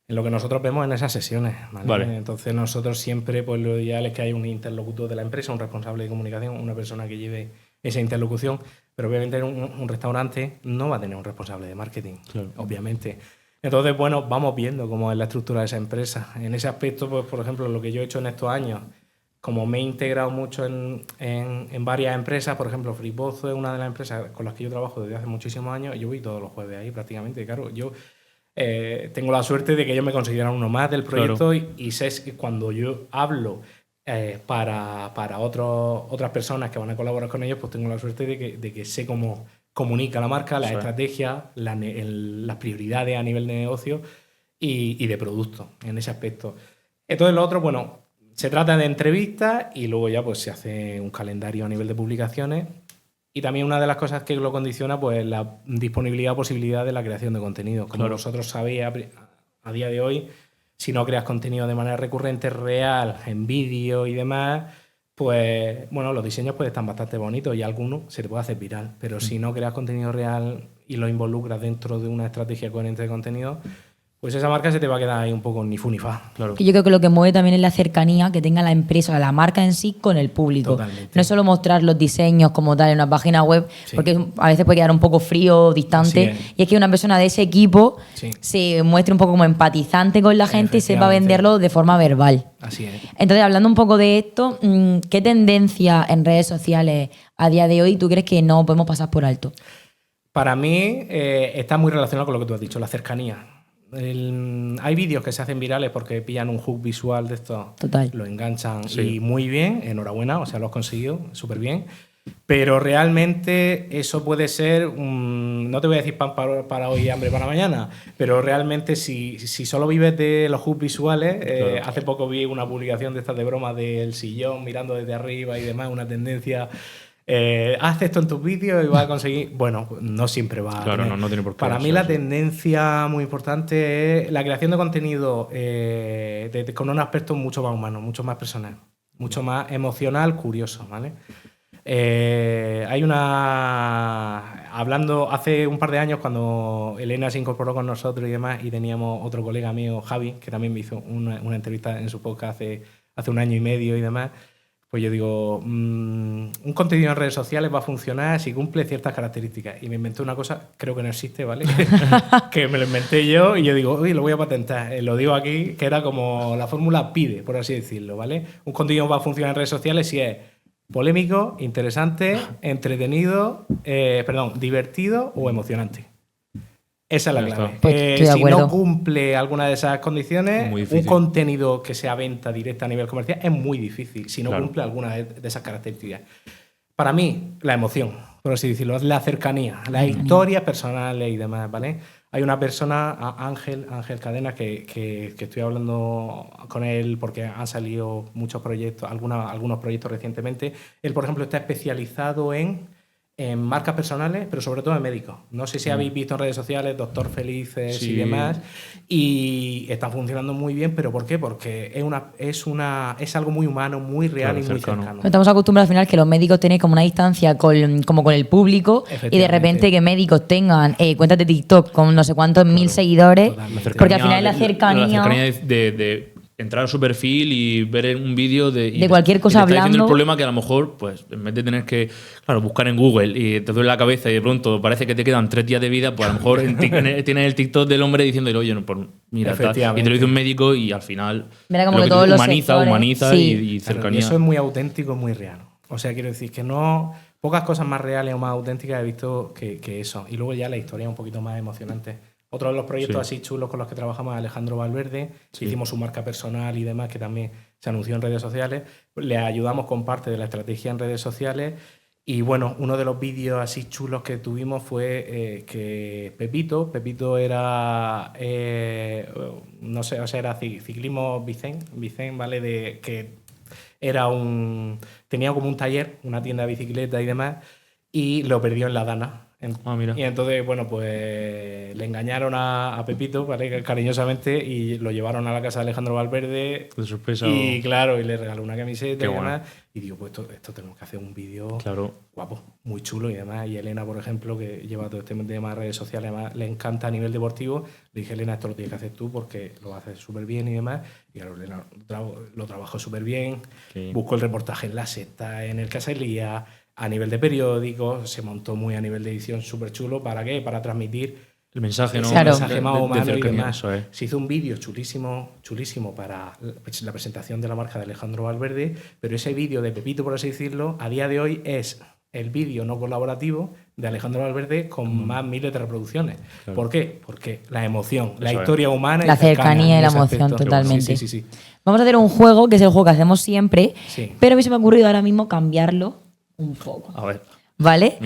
lo que nosotros vemos en esas sesiones. ¿Vale? Entonces nosotros siempre, pues lo ideal es que haya un interlocutor de la empresa, un responsable de comunicación, una persona que lleve esa interlocución, pero obviamente en un restaurante no va a tener un responsable de marketing, obviamente. Entonces, bueno, vamos viendo cómo es la estructura de esa empresa. En ese aspecto, pues por ejemplo, lo que yo he hecho en estos años, como me he integrado mucho en varias empresas, por ejemplo, Fripozo es una de las empresas con las que yo trabajo desde hace muchísimos años, y yo voy todos los jueves ahí prácticamente, claro, yo tengo la suerte de que ellos me consideran uno más del proyecto y sé que cuando yo hablo para otras personas que van a colaborar con ellos, pues tengo la suerte de que sé cómo comunica la marca, las estrategias, las prioridades a nivel de negocio y de producto en ese aspecto. Entonces lo otro, bueno, se trata de entrevistas y luego ya pues se hace un calendario a nivel de publicaciones. Y también una de las cosas que lo condiciona, pues la disponibilidad o posibilidad de la creación de contenido. Como vosotros sabéis, a día de hoy, si no creas contenido de manera recurrente, real, en vídeo y demás, pues bueno, los diseños pues están bastante bonitos y algunos se te puede hacer viral. Pero si no creas contenido real y lo involucras dentro de una estrategia coherente de contenido, pues esa marca se te va a quedar ahí un poco ni fu ni fa. Claro. Que yo creo que lo que mueve también es la cercanía que tenga la empresa, la marca en sí, con el público. Totalmente. No es solo mostrar los diseños como tal en una página web, porque a veces puede quedar un poco frío, distante. Y es que una persona de ese equipo se muestre un poco como empatizante con la gente y sepa venderlo de forma verbal. Así es. Entonces, hablando un poco de esto, ¿qué tendencia en redes sociales a día de hoy tú crees que no podemos pasar por alto? Para mí está muy relacionado con lo que tú has dicho, la cercanía. Hay vídeos que se hacen virales porque pillan un hook visual de esto, lo enganchan y muy bien, enhorabuena, o sea, lo has conseguido súper bien, pero realmente eso puede ser, no te voy a decir pan para hoy y hambre para mañana, pero realmente si solo vives de los hooks visuales, hace poco vi una publicación de estas de broma del sillón mirando desde arriba y demás, una tendencia... haz esto en tus vídeos y vas a conseguir... Bueno, no siempre va a tener. No tiene por qué. Para mí la tendencia muy importante es la creación de contenido con un aspecto mucho más humano, mucho más personal, mucho más emocional, curioso, ¿vale? Hay hablando hace un par de años cuando Elena se incorporó con nosotros y demás, y teníamos otro colega mío, Javi, que también me hizo una entrevista en su podcast hace un año y medio y demás. Pues yo digo, un contenido en redes sociales va a funcionar si cumple ciertas características. Y me inventé una cosa, creo que no existe, ¿vale? Que me lo inventé yo y yo digo, uy, lo voy a patentar. Lo digo aquí, que era como la fórmula PIDE, por así decirlo, ¿vale? Un contenido va a funcionar en redes sociales si es polémico, interesante, entretenido, divertido o emocionante. Esa es la clave. Pues si no cumple alguna de esas condiciones, un contenido que sea venta directa a nivel comercial es muy difícil si no cumple alguna de esas características. Para mí, la emoción, por así decirlo, es la cercanía, las historias personales y demás, ¿vale? Hay una persona, Ángel Cadena, que estoy hablando con él porque han salido muchos proyectos, algunos proyectos recientemente. Él, por ejemplo, está especializado en marcas personales, pero sobre todo en médicos. No sé si habéis visto en redes sociales Doctor Felices y demás, y están funcionando muy bien, pero ¿por qué? Porque es algo muy humano, muy real y muy cercano. Estamos acostumbrados al final que los médicos tienen como una distancia como con el público, y de repente que médicos tengan cuentas de TikTok con no sé cuántos mil seguidores, porque al final es la cercanía de entrar a su perfil y ver un vídeo de cualquier cosa hablando. Diciendo el problema que a lo mejor, pues, en vez de tener que buscar en Google y te duele la cabeza y de pronto parece que te quedan 3 días de vida, pues a lo mejor tienes el TikTok del hombre diciéndole, oye, no, pues mira, tal, y te lo dice un médico y al final como que todos los humaniza y cercanía. Y eso es muy auténtico, muy real. O sea, quiero decir que pocas cosas más reales o más auténticas he visto que eso. Y luego ya la historia es un poquito más emocionante. Otro de los proyectos así chulos con los que trabajamos es Alejandro Valverde. Hicimos su marca personal y demás, que también se anunció en redes sociales. Le ayudamos con parte de la estrategia en redes sociales. Y bueno, uno de los vídeos así chulos que tuvimos fue que Pepito era, no sé, o sea, era ciclismo Vicen, ¿vale? Que tenía como un taller, una tienda de bicicleta y demás, y lo perdió en la Dana. Mira. Y entonces, bueno, pues le engañaron a Pepito, ¿vale? Cariñosamente, y lo llevaron a la casa de Alejandro Valverde. De sorpresa. Y claro, y le regaló una camiseta y demás. Bueno. Y digo, pues esto tenemos que hacer un vídeo guapo, muy chulo y demás. Y Elena, por ejemplo, que lleva todo este tema de redes sociales, además le encanta a nivel deportivo, le dije, Elena, esto lo tienes que hacer tú porque lo haces súper bien y demás. Y claro, Elena lo trabajó súper bien, buscó el reportaje en La Sexta, en el Caselía, a nivel de periódico, se montó muy a nivel de edición súper chulo. ¿Para qué? Para transmitir el mensaje, ¿no? El mensaje más humano y demás. Es. Se hizo un vídeo chulísimo para la presentación de la marca de Alejandro Valverde, pero ese vídeo de Pepito, por así decirlo, a día de hoy es el vídeo no colaborativo de Alejandro Valverde con más miles de reproducciones. Claro. ¿Por qué? Porque la emoción, la historia humana, la cercanía y la emoción, aspecto, totalmente. Sí. Vamos a hacer un juego, que es el juego que hacemos siempre, pero a mí se me ha ocurrido ahora mismo cambiarlo un poco. A ver. ¿Vale?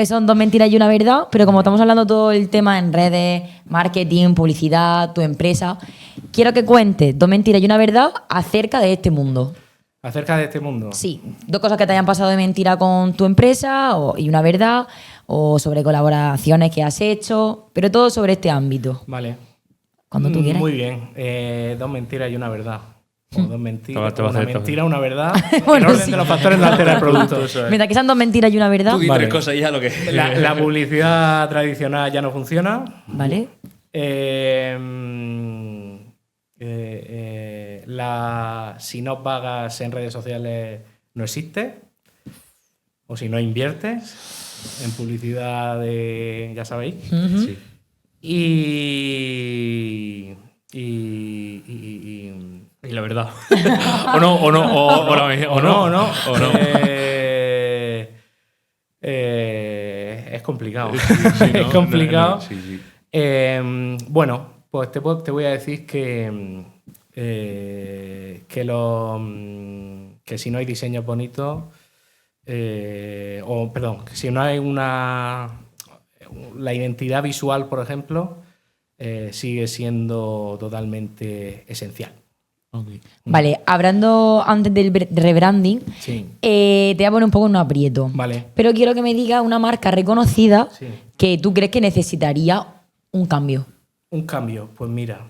Son 2 mentiras y una verdad, pero como estamos hablando todo el tema en redes, marketing, publicidad, tu empresa, quiero que cuentes 2 mentiras y una verdad acerca de este mundo. ¿Acerca de este mundo? Sí. 2 cosas que te hayan pasado de mentira con tu empresa y una verdad, o sobre colaboraciones que has hecho, pero todo sobre este ámbito. Vale. Cuando tú quieras. Muy bien. 2 mentiras y una verdad. O 2 mentiras. Una mentira, una verdad. Bueno, en orden de los factores no altera el producto. Mientras que sean 2 mentiras y una verdad. Tú di 3 cosas y ya lo que. La publicidad tradicional ya no funciona. Vale. Si no pagas en redes sociales no existe. O si no inviertes en publicidad ya sabéis. Sí. Y la verdad. o no. Es complicado. Es complicado. Bueno, pues te voy a decir que si no hay diseños bonitos, que si no hay la identidad visual, por ejemplo, sigue siendo totalmente esencial. Okay. Vale, hablando antes del rebranding, te voy a poner un poco en un aprieto. Vale. Pero quiero que me digas una marca reconocida que tú crees que necesitaría un cambio. Un cambio, pues mira,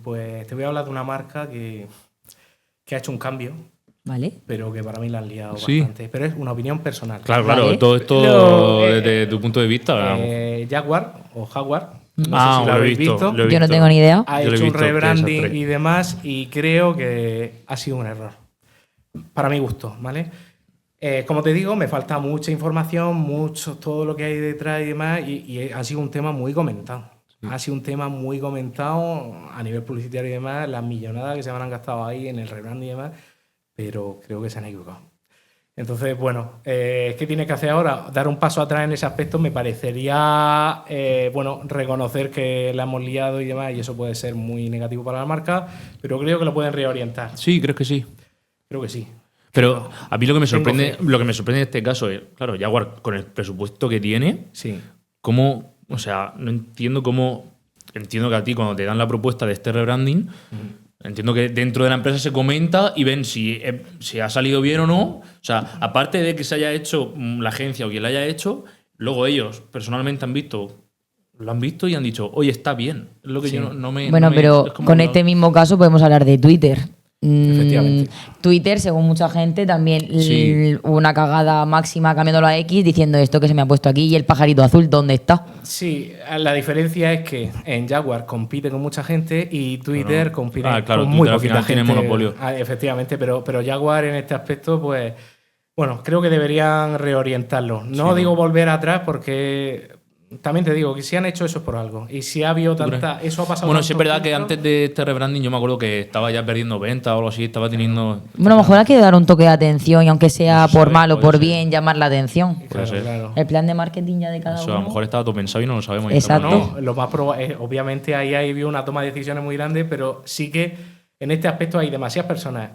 pues te voy a hablar de una marca que ha hecho un cambio ¿Vale? pero que para mí la han liado Sí. bastante. Pero es una opinión personal. Claro, Vale. claro, todo esto Lo, desde tu punto de vista. Jaguar o Jaguar, no sé si lo lo he habéis visto. visto, lo he Yo no visto. tengo ni idea. ha Yo lo he hecho un visto, qué rebranding desastre. y demás, y creo que ha sido un error. Para mi gusto, ¿vale? Como te digo, me falta mucha información, mucho, todo lo que hay detrás y demás, y ha sido un tema muy comentado. Ha sido un tema muy comentado a nivel publicitario y demás, las millonadas que se han gastado ahí en el rebranding y demás, pero creo que se han equivocado. Entonces, bueno, ¿qué tienes que hacer ahora? Dar un paso atrás en ese aspecto me parecería, bueno, reconocer que la hemos liado y demás, y eso puede ser muy negativo para la marca, pero creo que lo pueden reorientar. Sí, creo que sí. Creo que sí. Pero a mí lo que me Tengo sorprende, fe. lo que me sorprende en este caso es, claro, Jaguar con el presupuesto que tiene, Sí. cómo, o sea, no entiendo cómo, entiendo que a ti cuando te dan la propuesta de este rebranding, entiendo que dentro de la empresa se comenta y ven si ha salido bien o no. O sea, aparte de que se haya hecho la agencia o quien la haya hecho, luego ellos personalmente lo han visto y han dicho, oye, está bien. Es lo que Sí. yo no me... Bueno, no me- pero es como con no- este mismo caso podemos hablar de Twitter. Efectivamente. Twitter, según mucha gente, también Sí. hubo una cagada máxima cambiándolo a X diciendo esto que se me ha puesto aquí y el pajarito azul, ¿dónde está? Sí, la diferencia es que en Jaguar compite con mucha gente y Twitter Claro. compite Claro, con Twitter muy al poquita final gente. tiene monopolio. Efectivamente, pero Jaguar en este aspecto, pues, bueno, creo que deberían reorientarlo. No Sí, digo volver atrás porque también te digo que si han hecho eso es por algo. Y si ha habido ¿Tú tanta... Eso ha pasado Bueno, sí es tanto verdad que filtro. antes de este rebranding yo me acuerdo que estaba ya perdiendo ventas o algo así, estaba teniendo... Bueno, a lo mejor hay que dar un toque de atención y aunque sea No se por sabe, mal o puede por ser. bien, llamar la atención. Puede ser. Claro. El plan de marketing ya de cada Eso uno. a lo mejor estaba todo pensado y no lo sabemos. y Exacto. estamos- No, lo más obviamente ahí había una toma de decisiones muy grande, pero sí que en este aspecto hay demasiadas personas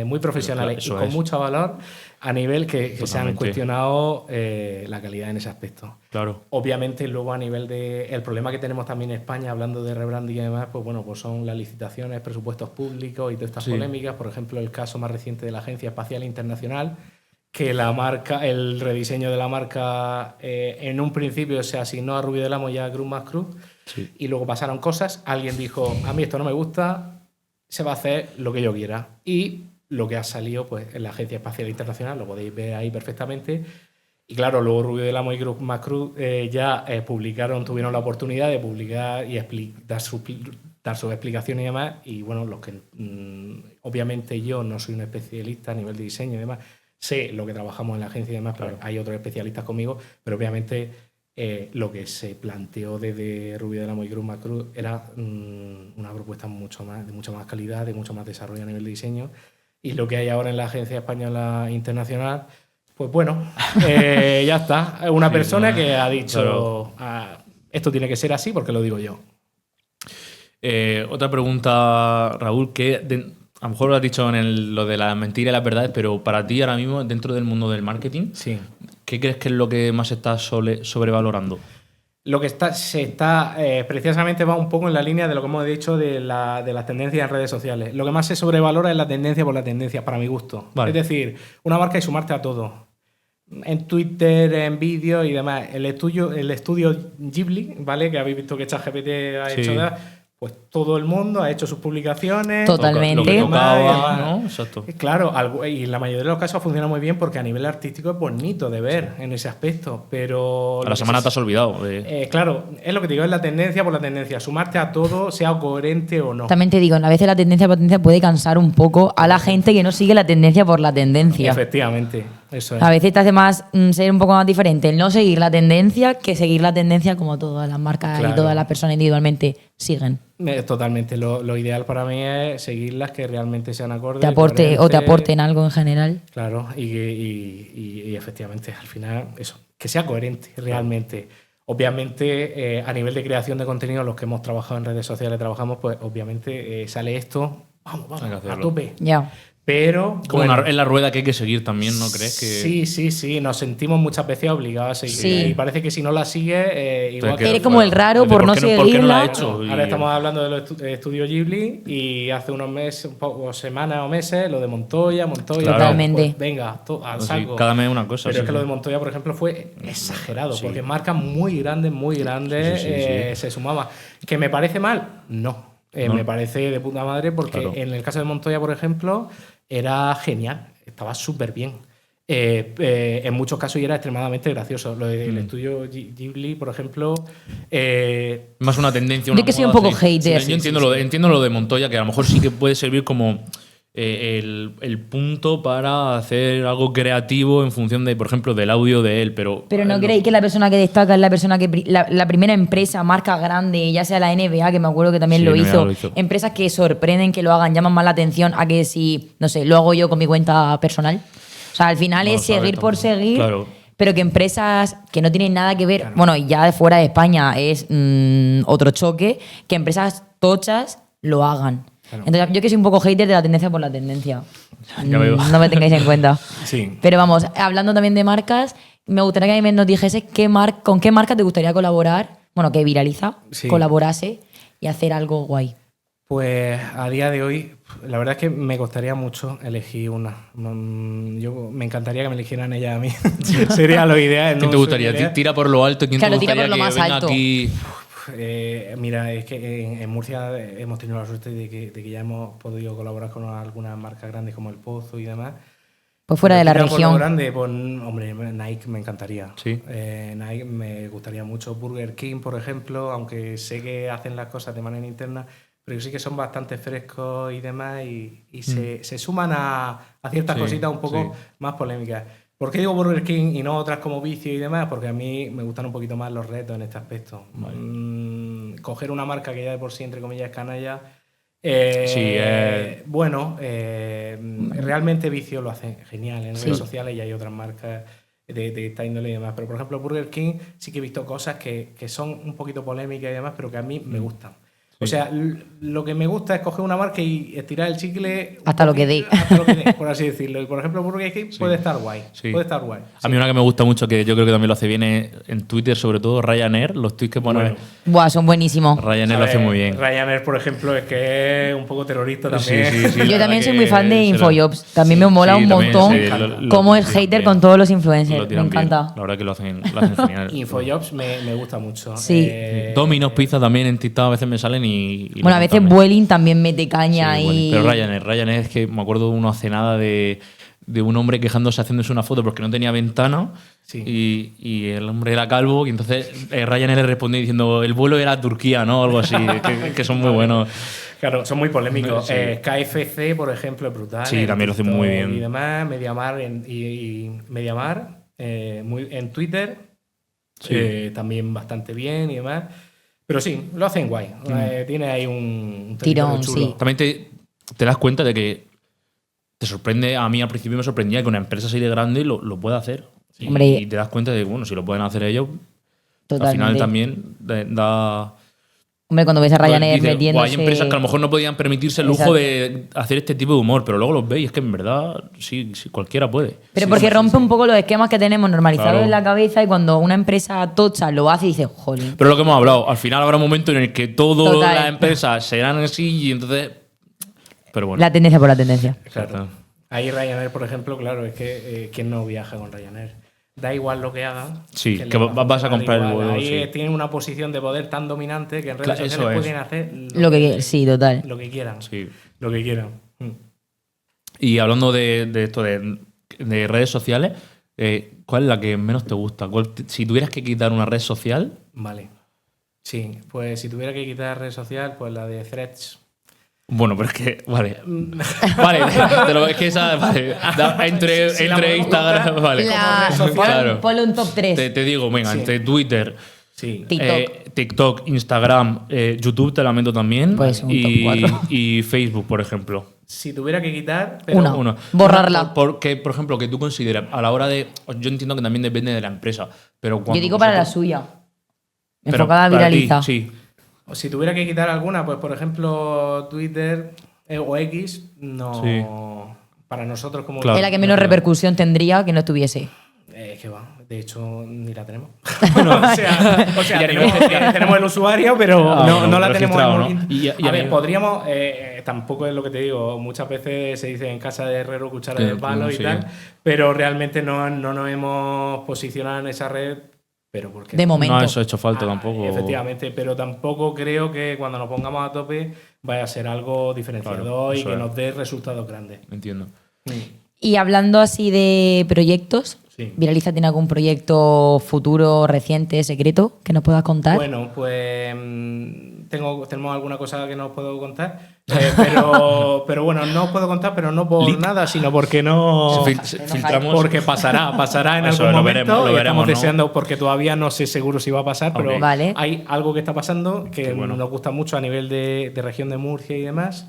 muy profesionales Eso y con es. mucho valor a nivel que se han Totalmente. cuestionado la calidad en ese aspecto. Claro. Obviamente luego a nivel de el problema que tenemos también en España hablando de rebranding y demás, pues bueno, pues son las licitaciones, presupuestos públicos y todas estas Sí. polémicas. Por ejemplo, el caso más reciente de la Agencia Espacial Internacional, que la marca, el rediseño de la marca en un principio se asignó a Rubio del Amo y a Cruz más Cruz, Sí. y luego pasaron cosas. Alguien dijo, a mí esto no me gusta, se va a hacer lo que yo quiera. Y lo que ha salido pues en la Agencia Espacial Internacional, lo podéis ver ahí perfectamente. Y claro, luego Rubio del Amo y Cruz más Cruz ya tuvieron la oportunidad de publicar y dar sus explicaciones y demás. Y bueno, los que obviamente yo no soy un especialista a nivel de diseño y demás, sé lo que trabajamos en la agencia y demás, pero hay otros especialistas conmigo, pero obviamente lo que se planteó desde Rubio del Amo y Cruz más Cruz era una propuesta de mucha más calidad, de mucho más desarrollo a nivel de diseño. Y lo que hay ahora en la Agencia Española Internacional, pues bueno, ya está. Una Sí, persona no, que ha dicho, claro. esto tiene que ser así porque lo digo yo. Otra pregunta, Raúl, que a lo mejor lo has dicho en lo de las mentiras y las verdades, pero para ti ahora mismo, dentro del mundo del marketing, Sí. ¿qué crees que es lo que más está sobrevalorando? Lo que está precisamente va un poco en la línea de lo que hemos dicho de las tendencias en redes sociales. Lo que más se sobrevalora es la tendencia por la tendencia, para mi gusto. Vale. Es decir, una marca y sumarte a todo. En Twitter, en vídeos y demás. El estudio Ghibli, ¿vale? Que habéis visto que ChatGPT ha Sí. hecho, pues todo el mundo ha hecho sus publicaciones. Totalmente. Lo que y demás, tocaba, y demás. ¿no? Exacto. Claro, y en la mayoría de los casos funciona muy bien porque a nivel artístico es bonito de ver en ese aspecto, pero... A la semana te has olvidado. claro, es lo que te digo, es la tendencia por la tendencia. Sumarte a todo, sea coherente o no. También te digo, a veces la tendencia por tendencia puede cansar un poco a la gente que no sigue la tendencia por la tendencia. Efectivamente, eso es. A veces te hace más ser un poco más diferente el no seguir la tendencia que seguir la tendencia como todas las marcas Claro. y todas las personas individualmente siguen. Totalmente. Lo ideal para mí es seguir las que realmente sean acordes. Te aporte o te coherentes. aporten algo en general. Claro, y efectivamente, al final, eso, que sea coherente realmente. Obviamente, a nivel de creación de contenido, los que hemos trabajado en redes sociales, trabajamos, pues obviamente sale esto, vamos, Hay que a hacerlo. tope. Ya. Pero, Como bueno, es la rueda que hay que seguir también, ¿no crees? Que... Sí, nos sentimos muchas veces obligados a seguir. Sí. Y parece que si no la sigues, igual Te que... Eres como el raro por no ¿Por qué no la seguirla. he hecho? Y- Ahora estamos hablando de los estudios Ghibli y hace unos meses, un poco, semanas o meses, lo de Montoya. Claro. Totalmente. Pues venga, al Sí, saco. cada mes una cosa. Pero sí, es que sí. lo de Montoya, por ejemplo, fue exagerado, Sí. porque marcas muy grandes Sí. se sumaba. ¿Que me parece mal? No. No. Me parece de puta madre porque Claro. en el caso de Montoya, por ejemplo, era genial. estaba súper bien. En muchos casos y era extremadamente gracioso. Lo del estudio Ghibli, por ejemplo. Más una tendencia. Yo que soy un poco hater. Yo entiendo lo de Montoya, que a lo mejor sí que puede servir como el punto para hacer algo creativo en función de, por ejemplo, del audio de él. Pero ¿no creéis que la persona que destaca es la persona que la primera empresa, marca grande, ya sea la NBA, que me acuerdo que también Sí, lo NBA hizo, lo hizo. empresas que sorprenden, que lo hagan, llaman más la atención a que si, no sé, lo hago yo con mi cuenta personal? O sea, al final No es sabes seguir por tampoco. seguir, Claro. pero que empresas que no tienen nada que ver, bueno, y ya de fuera de España es otro choque, que empresas tochas lo hagan. Claro. Entonces, yo que soy un poco hater de la tendencia por la tendencia. Ya veo. No me tengáis en cuenta. Sí. Pero vamos, hablando también de marcas, me gustaría que nos dijese con qué marca te gustaría colaborar, bueno, que Viraliza, Sí. colaborase y hacer algo guay. Pues a día de hoy, la verdad es que me costaría mucho elegir una. Yo me encantaría que me eligieran ella a mí. Sería lo ideal. ¿Quién te gustaría? Tira por lo alto. ¿Quién Claro, te tira gustaría por lo que más venga alto. aquí? Mira, es que en Murcia hemos tenido la suerte de que ya hemos podido colaborar con algunas marcas grandes como El Pozo y demás. Pues fuera de la Tira por lo región. grande, pues, hombre, Nike me encantaría. Sí. Nike me gustaría mucho. Burger King, por ejemplo, aunque sé que hacen las cosas de manera interna, pero sí que son bastante frescos y demás y se suman a ciertas Sí, cositas un poco sí. más polémicas. ¿Por qué digo Burger King y no otras como Vicio y demás? Porque a mí me gustan un poquito más los retos en este aspecto. Coger una marca que ya de por sí, entre comillas, es canalla. Bueno, realmente Vicio lo hace genial en redes sociales y hay otras marcas de esta índole y demás. Pero, por ejemplo, Burger King sí que he visto cosas que son un poquito polémicas y demás, pero que a mí me gustan. O sea, lo que me gusta es coger una marca y estirar el chicle Hasta lo que dé. hasta lo que dé, por así decirlo. Y por ejemplo, Burger King puede estar guay. Sí. Puede estar guay. A mí una que me gusta mucho, que yo creo que también lo hace bien en Twitter, sobre todo Ryanair, los tweets que pone. Bueno. Buah, son buenísimos. Ryanair lo hace muy bien. Ryanair, por ejemplo, es que es un poco terrorista también. Sí, sí, Yo la también verdad soy muy que fan de se lo- Infojobs. También me mola Sí, un también, montón sí, cómo es tiran hater bien. con todos los Lo influencers. Me tiran bien. encanta. La verdad que lo hacen genial. Infojobs me gusta mucho. Sí. Domino's Pizza también en TikTok a veces me salen y Bueno, a veces también. Vueling también mete caña Sí, y... Pero Ryanair es que me acuerdo de una cenada de un hombre quejándose, haciéndose una foto porque no tenía ventana Sí. y el hombre era calvo y entonces Ryanair le respondió diciendo el vuelo era a Turquía, ¿no? Algo así, que son muy buenos. Claro, son muy polémicos. Sí. KFC, por ejemplo, es brutal. Sí, en también lo hacen muy TikTok bien. Y demás, Mediamar en Twitter, Sí. también bastante bien y demás. Pero sí, lo hacen guay. Tiene ahí un Tirón, territorio chulo. sí. También te das cuenta de que te sorprende, a mí al principio me sorprendía que una empresa así de grande lo pueda hacer. Hombre. Y te das cuenta de que, bueno, si lo pueden hacer ellos, Totalmente. al final también da... Hombre, cuando ves a Ryanair Dices, metiéndose... hay empresas que a lo mejor no podían permitirse el lujo de hacer este tipo de humor, pero luego los veis y es que en verdad sí cualquiera puede. Pero porque rompe un poco los esquemas que tenemos normalizados Claro. en la cabeza y cuando una empresa tocha lo hace, dices, jolín. Pero lo que hemos hablado, al final habrá un momento en el que todas Total. las empresas serán así y entonces... Pero bueno. La tendencia por la tendencia. Claro. Ahí Ryanair, por ejemplo, claro, es que ¿quién no viaja con Ryanair? Da igual lo que hagan. Sí, les que va vas a funcionar comprar el igual. vuelo, Ahí sí. tienen una posición de poder tan dominante que en redes Claro, eso sociales es. pueden hacer Sí, total. lo que quieran. Sí. Lo que quieran. Y hablando de esto de redes sociales, ¿cuál es la que menos te gusta? Si tuvieras que quitar una red social, Vale. Sí, pues si tuviera que quitar red social, pues la de Threads. bueno, pero es que, vale. Vale, es que esa, vale, entre Si la entre Instagram, vale. La- red social, Claro. Ponle un top 3. Te digo, venga, Sí. entre Twitter, Sí. TikTok, Instagram, YouTube te la meto también. Pues un y, top 4. y Facebook, por ejemplo. Si tuviera que quitar, pero Una. Uno. Borrarla. Porque, por ejemplo, que tú consideras a la hora de. Yo entiendo que también depende de la empresa. Pero Yo cuando digo para la vosotros- suya. pero Enfocada a para ti, viraliza. sí. o si tuviera que quitar alguna, pues por ejemplo Twitter o X, no. Sí. Para nosotros como. Claro. Es la que menos repercusión tendría que no estuviese. Que va, de hecho ni la tenemos. o sea tenemos el usuario, pero Ah, no, bueno, no la tenemos registrado, en ¿no? login. Y a ver, mí- podríamos, tampoco es lo que te digo, muchas veces se dice en casa de herrero cuchara Sí, de palo y sí. tal, pero realmente no nos hemos posicionado en esa red, pero porque De momento. No eso ha hecho falta tampoco. Efectivamente, pero tampoco creo que cuando nos pongamos a tope vaya a ser algo diferenciador Claro, y eso que es. nos dé resultados grandes. Entiendo. Y hablando así de proyectos, Sí. ¿Viraliza tiene algún proyecto futuro, reciente, secreto que nos puedas contar? Bueno, pues tenemos alguna cosa que no os puedo contar, pero bueno, no os puedo contar, pero no por nada, sino porque no... Filtramos. Porque pasará en Eso, algún lo momento. veremos, y estamos ¿no? deseando, porque todavía no sé seguro si va a pasar, pero Ok. Vale. hay algo que está pasando que Qué bueno. nos gusta mucho a nivel de región de Murcia y demás.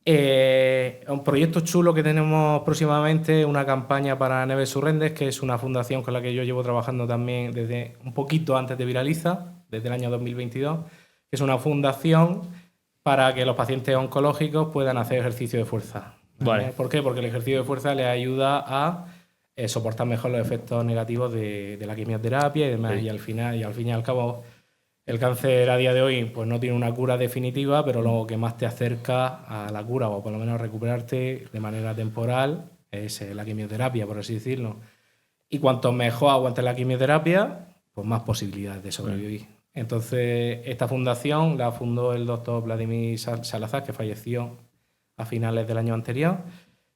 Un proyecto chulo que tenemos próximamente, una campaña para Neves Surrendes, que es una fundación con la que yo llevo trabajando también desde un poquito antes de Viraliza, desde el año 2022, que es una fundación para que los pacientes oncológicos puedan hacer ejercicio de fuerza. Vale. ¿Por qué? Porque el ejercicio de fuerza les ayuda a soportar mejor los efectos negativos de la quimioterapia y demás. Sí. Y al fin y al cabo, el cáncer a día de hoy pues no tiene una cura definitiva, pero lo que más te acerca a la cura o por lo menos recuperarte de manera temporal es la quimioterapia, por así decirlo. Y cuanto mejor aguantes la quimioterapia, pues más posibilidades de sobrevivir. Entonces, esta fundación la fundó el doctor Vladimir Salazar, que falleció a finales del año anterior.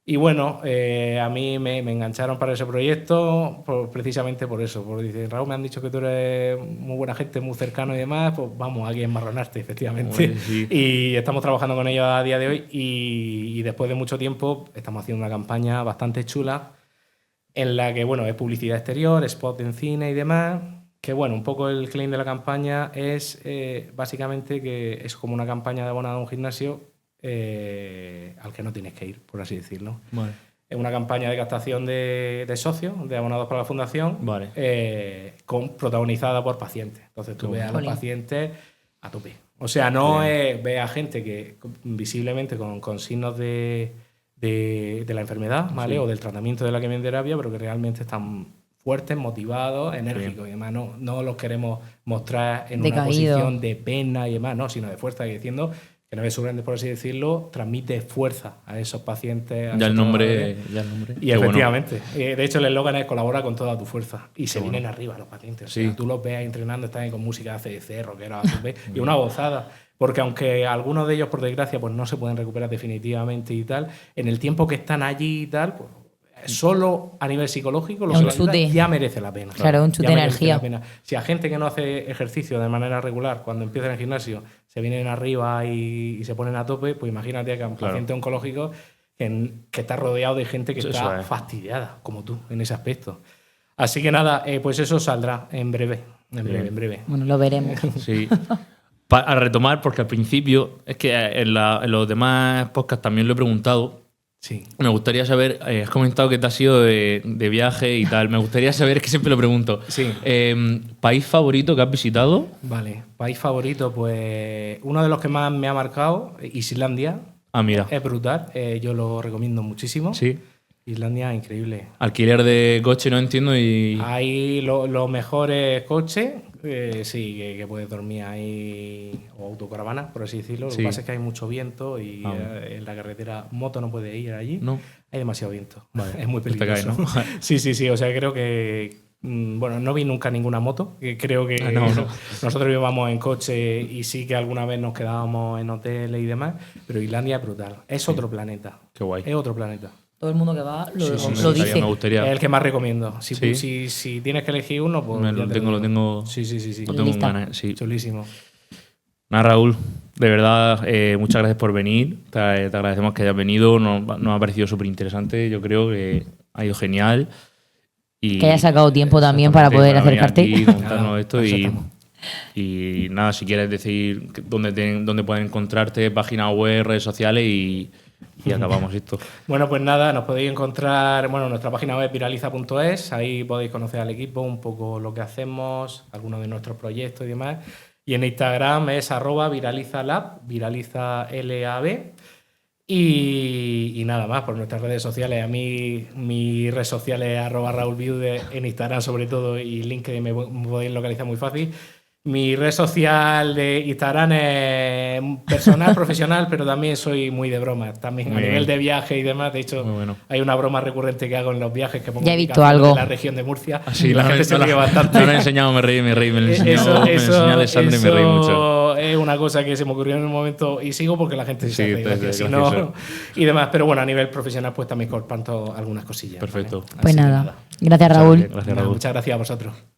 Y bueno, a mí me engancharon para ese proyecto precisamente por eso. Porque dicen, Raúl, me han dicho que tú eres muy buena gente, muy cercano y demás, pues vamos, aquí a enmarronarte, efectivamente. Bueno, sí. Y estamos trabajando con ellos a día de hoy y después de mucho tiempo estamos haciendo una campaña bastante chula en la que, bueno, es publicidad exterior, spot en cine y demás. Que bueno, un poco el claim de la campaña es básicamente que es como una campaña de abonado a un gimnasio al que no tienes que ir, por así decirlo. Vale. Es una campaña de captación de socios, de abonados para la fundación, Vale. protagonizada por pacientes. Entonces tú ves a los Jolín. pacientes a tope. O sea, no ves a gente que visiblemente con signos de la enfermedad, ¿vale? Sí. O del tratamiento de la quimioterapia, pero que realmente están fuertes, motivados, enérgicos y demás. No los queremos mostrar en una Decaído. posición de pena y demás, no, sino de fuerza, y diciendo que Neves Surrendes, por así decirlo, transmite fuerza a esos pacientes. a Ya esos el nombre. trabajadores. Y Y efectivamente. De hecho, el eslogan es colabora con toda tu fuerza. Y se vienen arriba los pacientes. O sea, Sí. tú los ves ahí entrenando, están ahí con música ACDC, rockera, y una gozada. Porque aunque algunos de ellos, por desgracia, pues no se pueden recuperar definitivamente y tal, en el tiempo que están allí y tal, pues, solo a nivel psicológico lo Es que un les ayuda chute. ya merece la pena. Claro, un chute Ya de merece energía. la pena. Si a gente que no hace ejercicio de manera regular, cuando empiezan el gimnasio, se vienen arriba y se ponen a tope, pues imagínate que a un Claro. paciente oncológico que está rodeado de gente que Eso está es. fastidiada, como tú, en ese aspecto. Así que nada, pues eso saldrá en breve. En breve. Bueno, lo veremos. Sí. A retomar, porque al principio, es que en los demás podcasts también lo he preguntado. Sí. Me gustaría saber, has comentado que te has ido de viaje y tal. Me gustaría saber, es que siempre lo pregunto. Sí. ¿País favorito que has visitado? Vale. País favorito, pues uno de los que más me ha marcado, Islandia. Ah, mira. Es brutal. Yo lo recomiendo muchísimo. Sí. Islandia, increíble. Alquiler de coche, no entiendo, y... Hay los mejores coches, sí, que puedes dormir ahí, o autocaravana, por así decirlo. Lo Sí. que pasa es que hay mucho viento y Ah. En la carretera moto no puede ir allí. No. Hay demasiado viento. Vale. Es muy Te caes, peligroso. ¿no? Sí. O sea, creo que... Bueno, no vi nunca ninguna moto. Que creo que No. nosotros íbamos en coche y sí que alguna vez nos quedábamos en hoteles y demás, pero Islandia es brutal. Es otro planeta. Qué guay. Es otro planeta. Todo el mundo que va lo, Sí, lo me gustaría, dice. me gustaría. Es el que más recomiendo. Si, Sí. si tienes que elegir uno, pues. Me ya lo te tengo, digo. lo tengo. Sí. Lo tengo en Lista. ganas, sí. Chulísimo. Nada, Raúl, de verdad, muchas gracias por venir. Te agradecemos que hayas venido. Nos ha parecido súper interesante. Yo creo que ha ido genial. Y Que hayas sacado tiempo también para exactamente, poder venir acercarte. aquí, contarnos Nada, esto para eso y, estamos. y nada, si quieres decir dónde pueden encontrarte, página web, redes sociales y acabamos esto. Bueno, pues nada, nos podéis encontrar, bueno, en nuestra página web viraliza.es, ahí podéis conocer al equipo, un poco lo que hacemos, algunos de nuestros proyectos y demás. Y en Instagram es @viralizalab, viralizalab. Y nada más, por nuestras redes sociales. A mí, mi red social es @RaúlViude en Instagram sobre todo, y LinkedIn me podéis localizar muy fácil. Mi red social de Instagram es personal, profesional, pero también soy muy de bromas. También Muy a nivel bien. de viaje y demás. De hecho, Muy bueno. hay una broma recurrente que hago en los viajes que pongo Ya he mi visto canción algo. de la región de Murcia. Así, y la gente se ríe bastante. Me lo he enseñado, me reí. Me lo enseñó, me enseñó Alessandro y me reí mucho. Es una cosa que se me ocurrió en un momento y sigo porque la gente se Sí, ríe. es Que si gracioso. no, y demás. Pero bueno, a nivel profesional, pues también comparto algunas cosillas. Perfecto. ¿vale? Pues Así que nada. Gracias, Muchas Raúl. gracias, Nada, Raúl. muchas gracias a vosotros.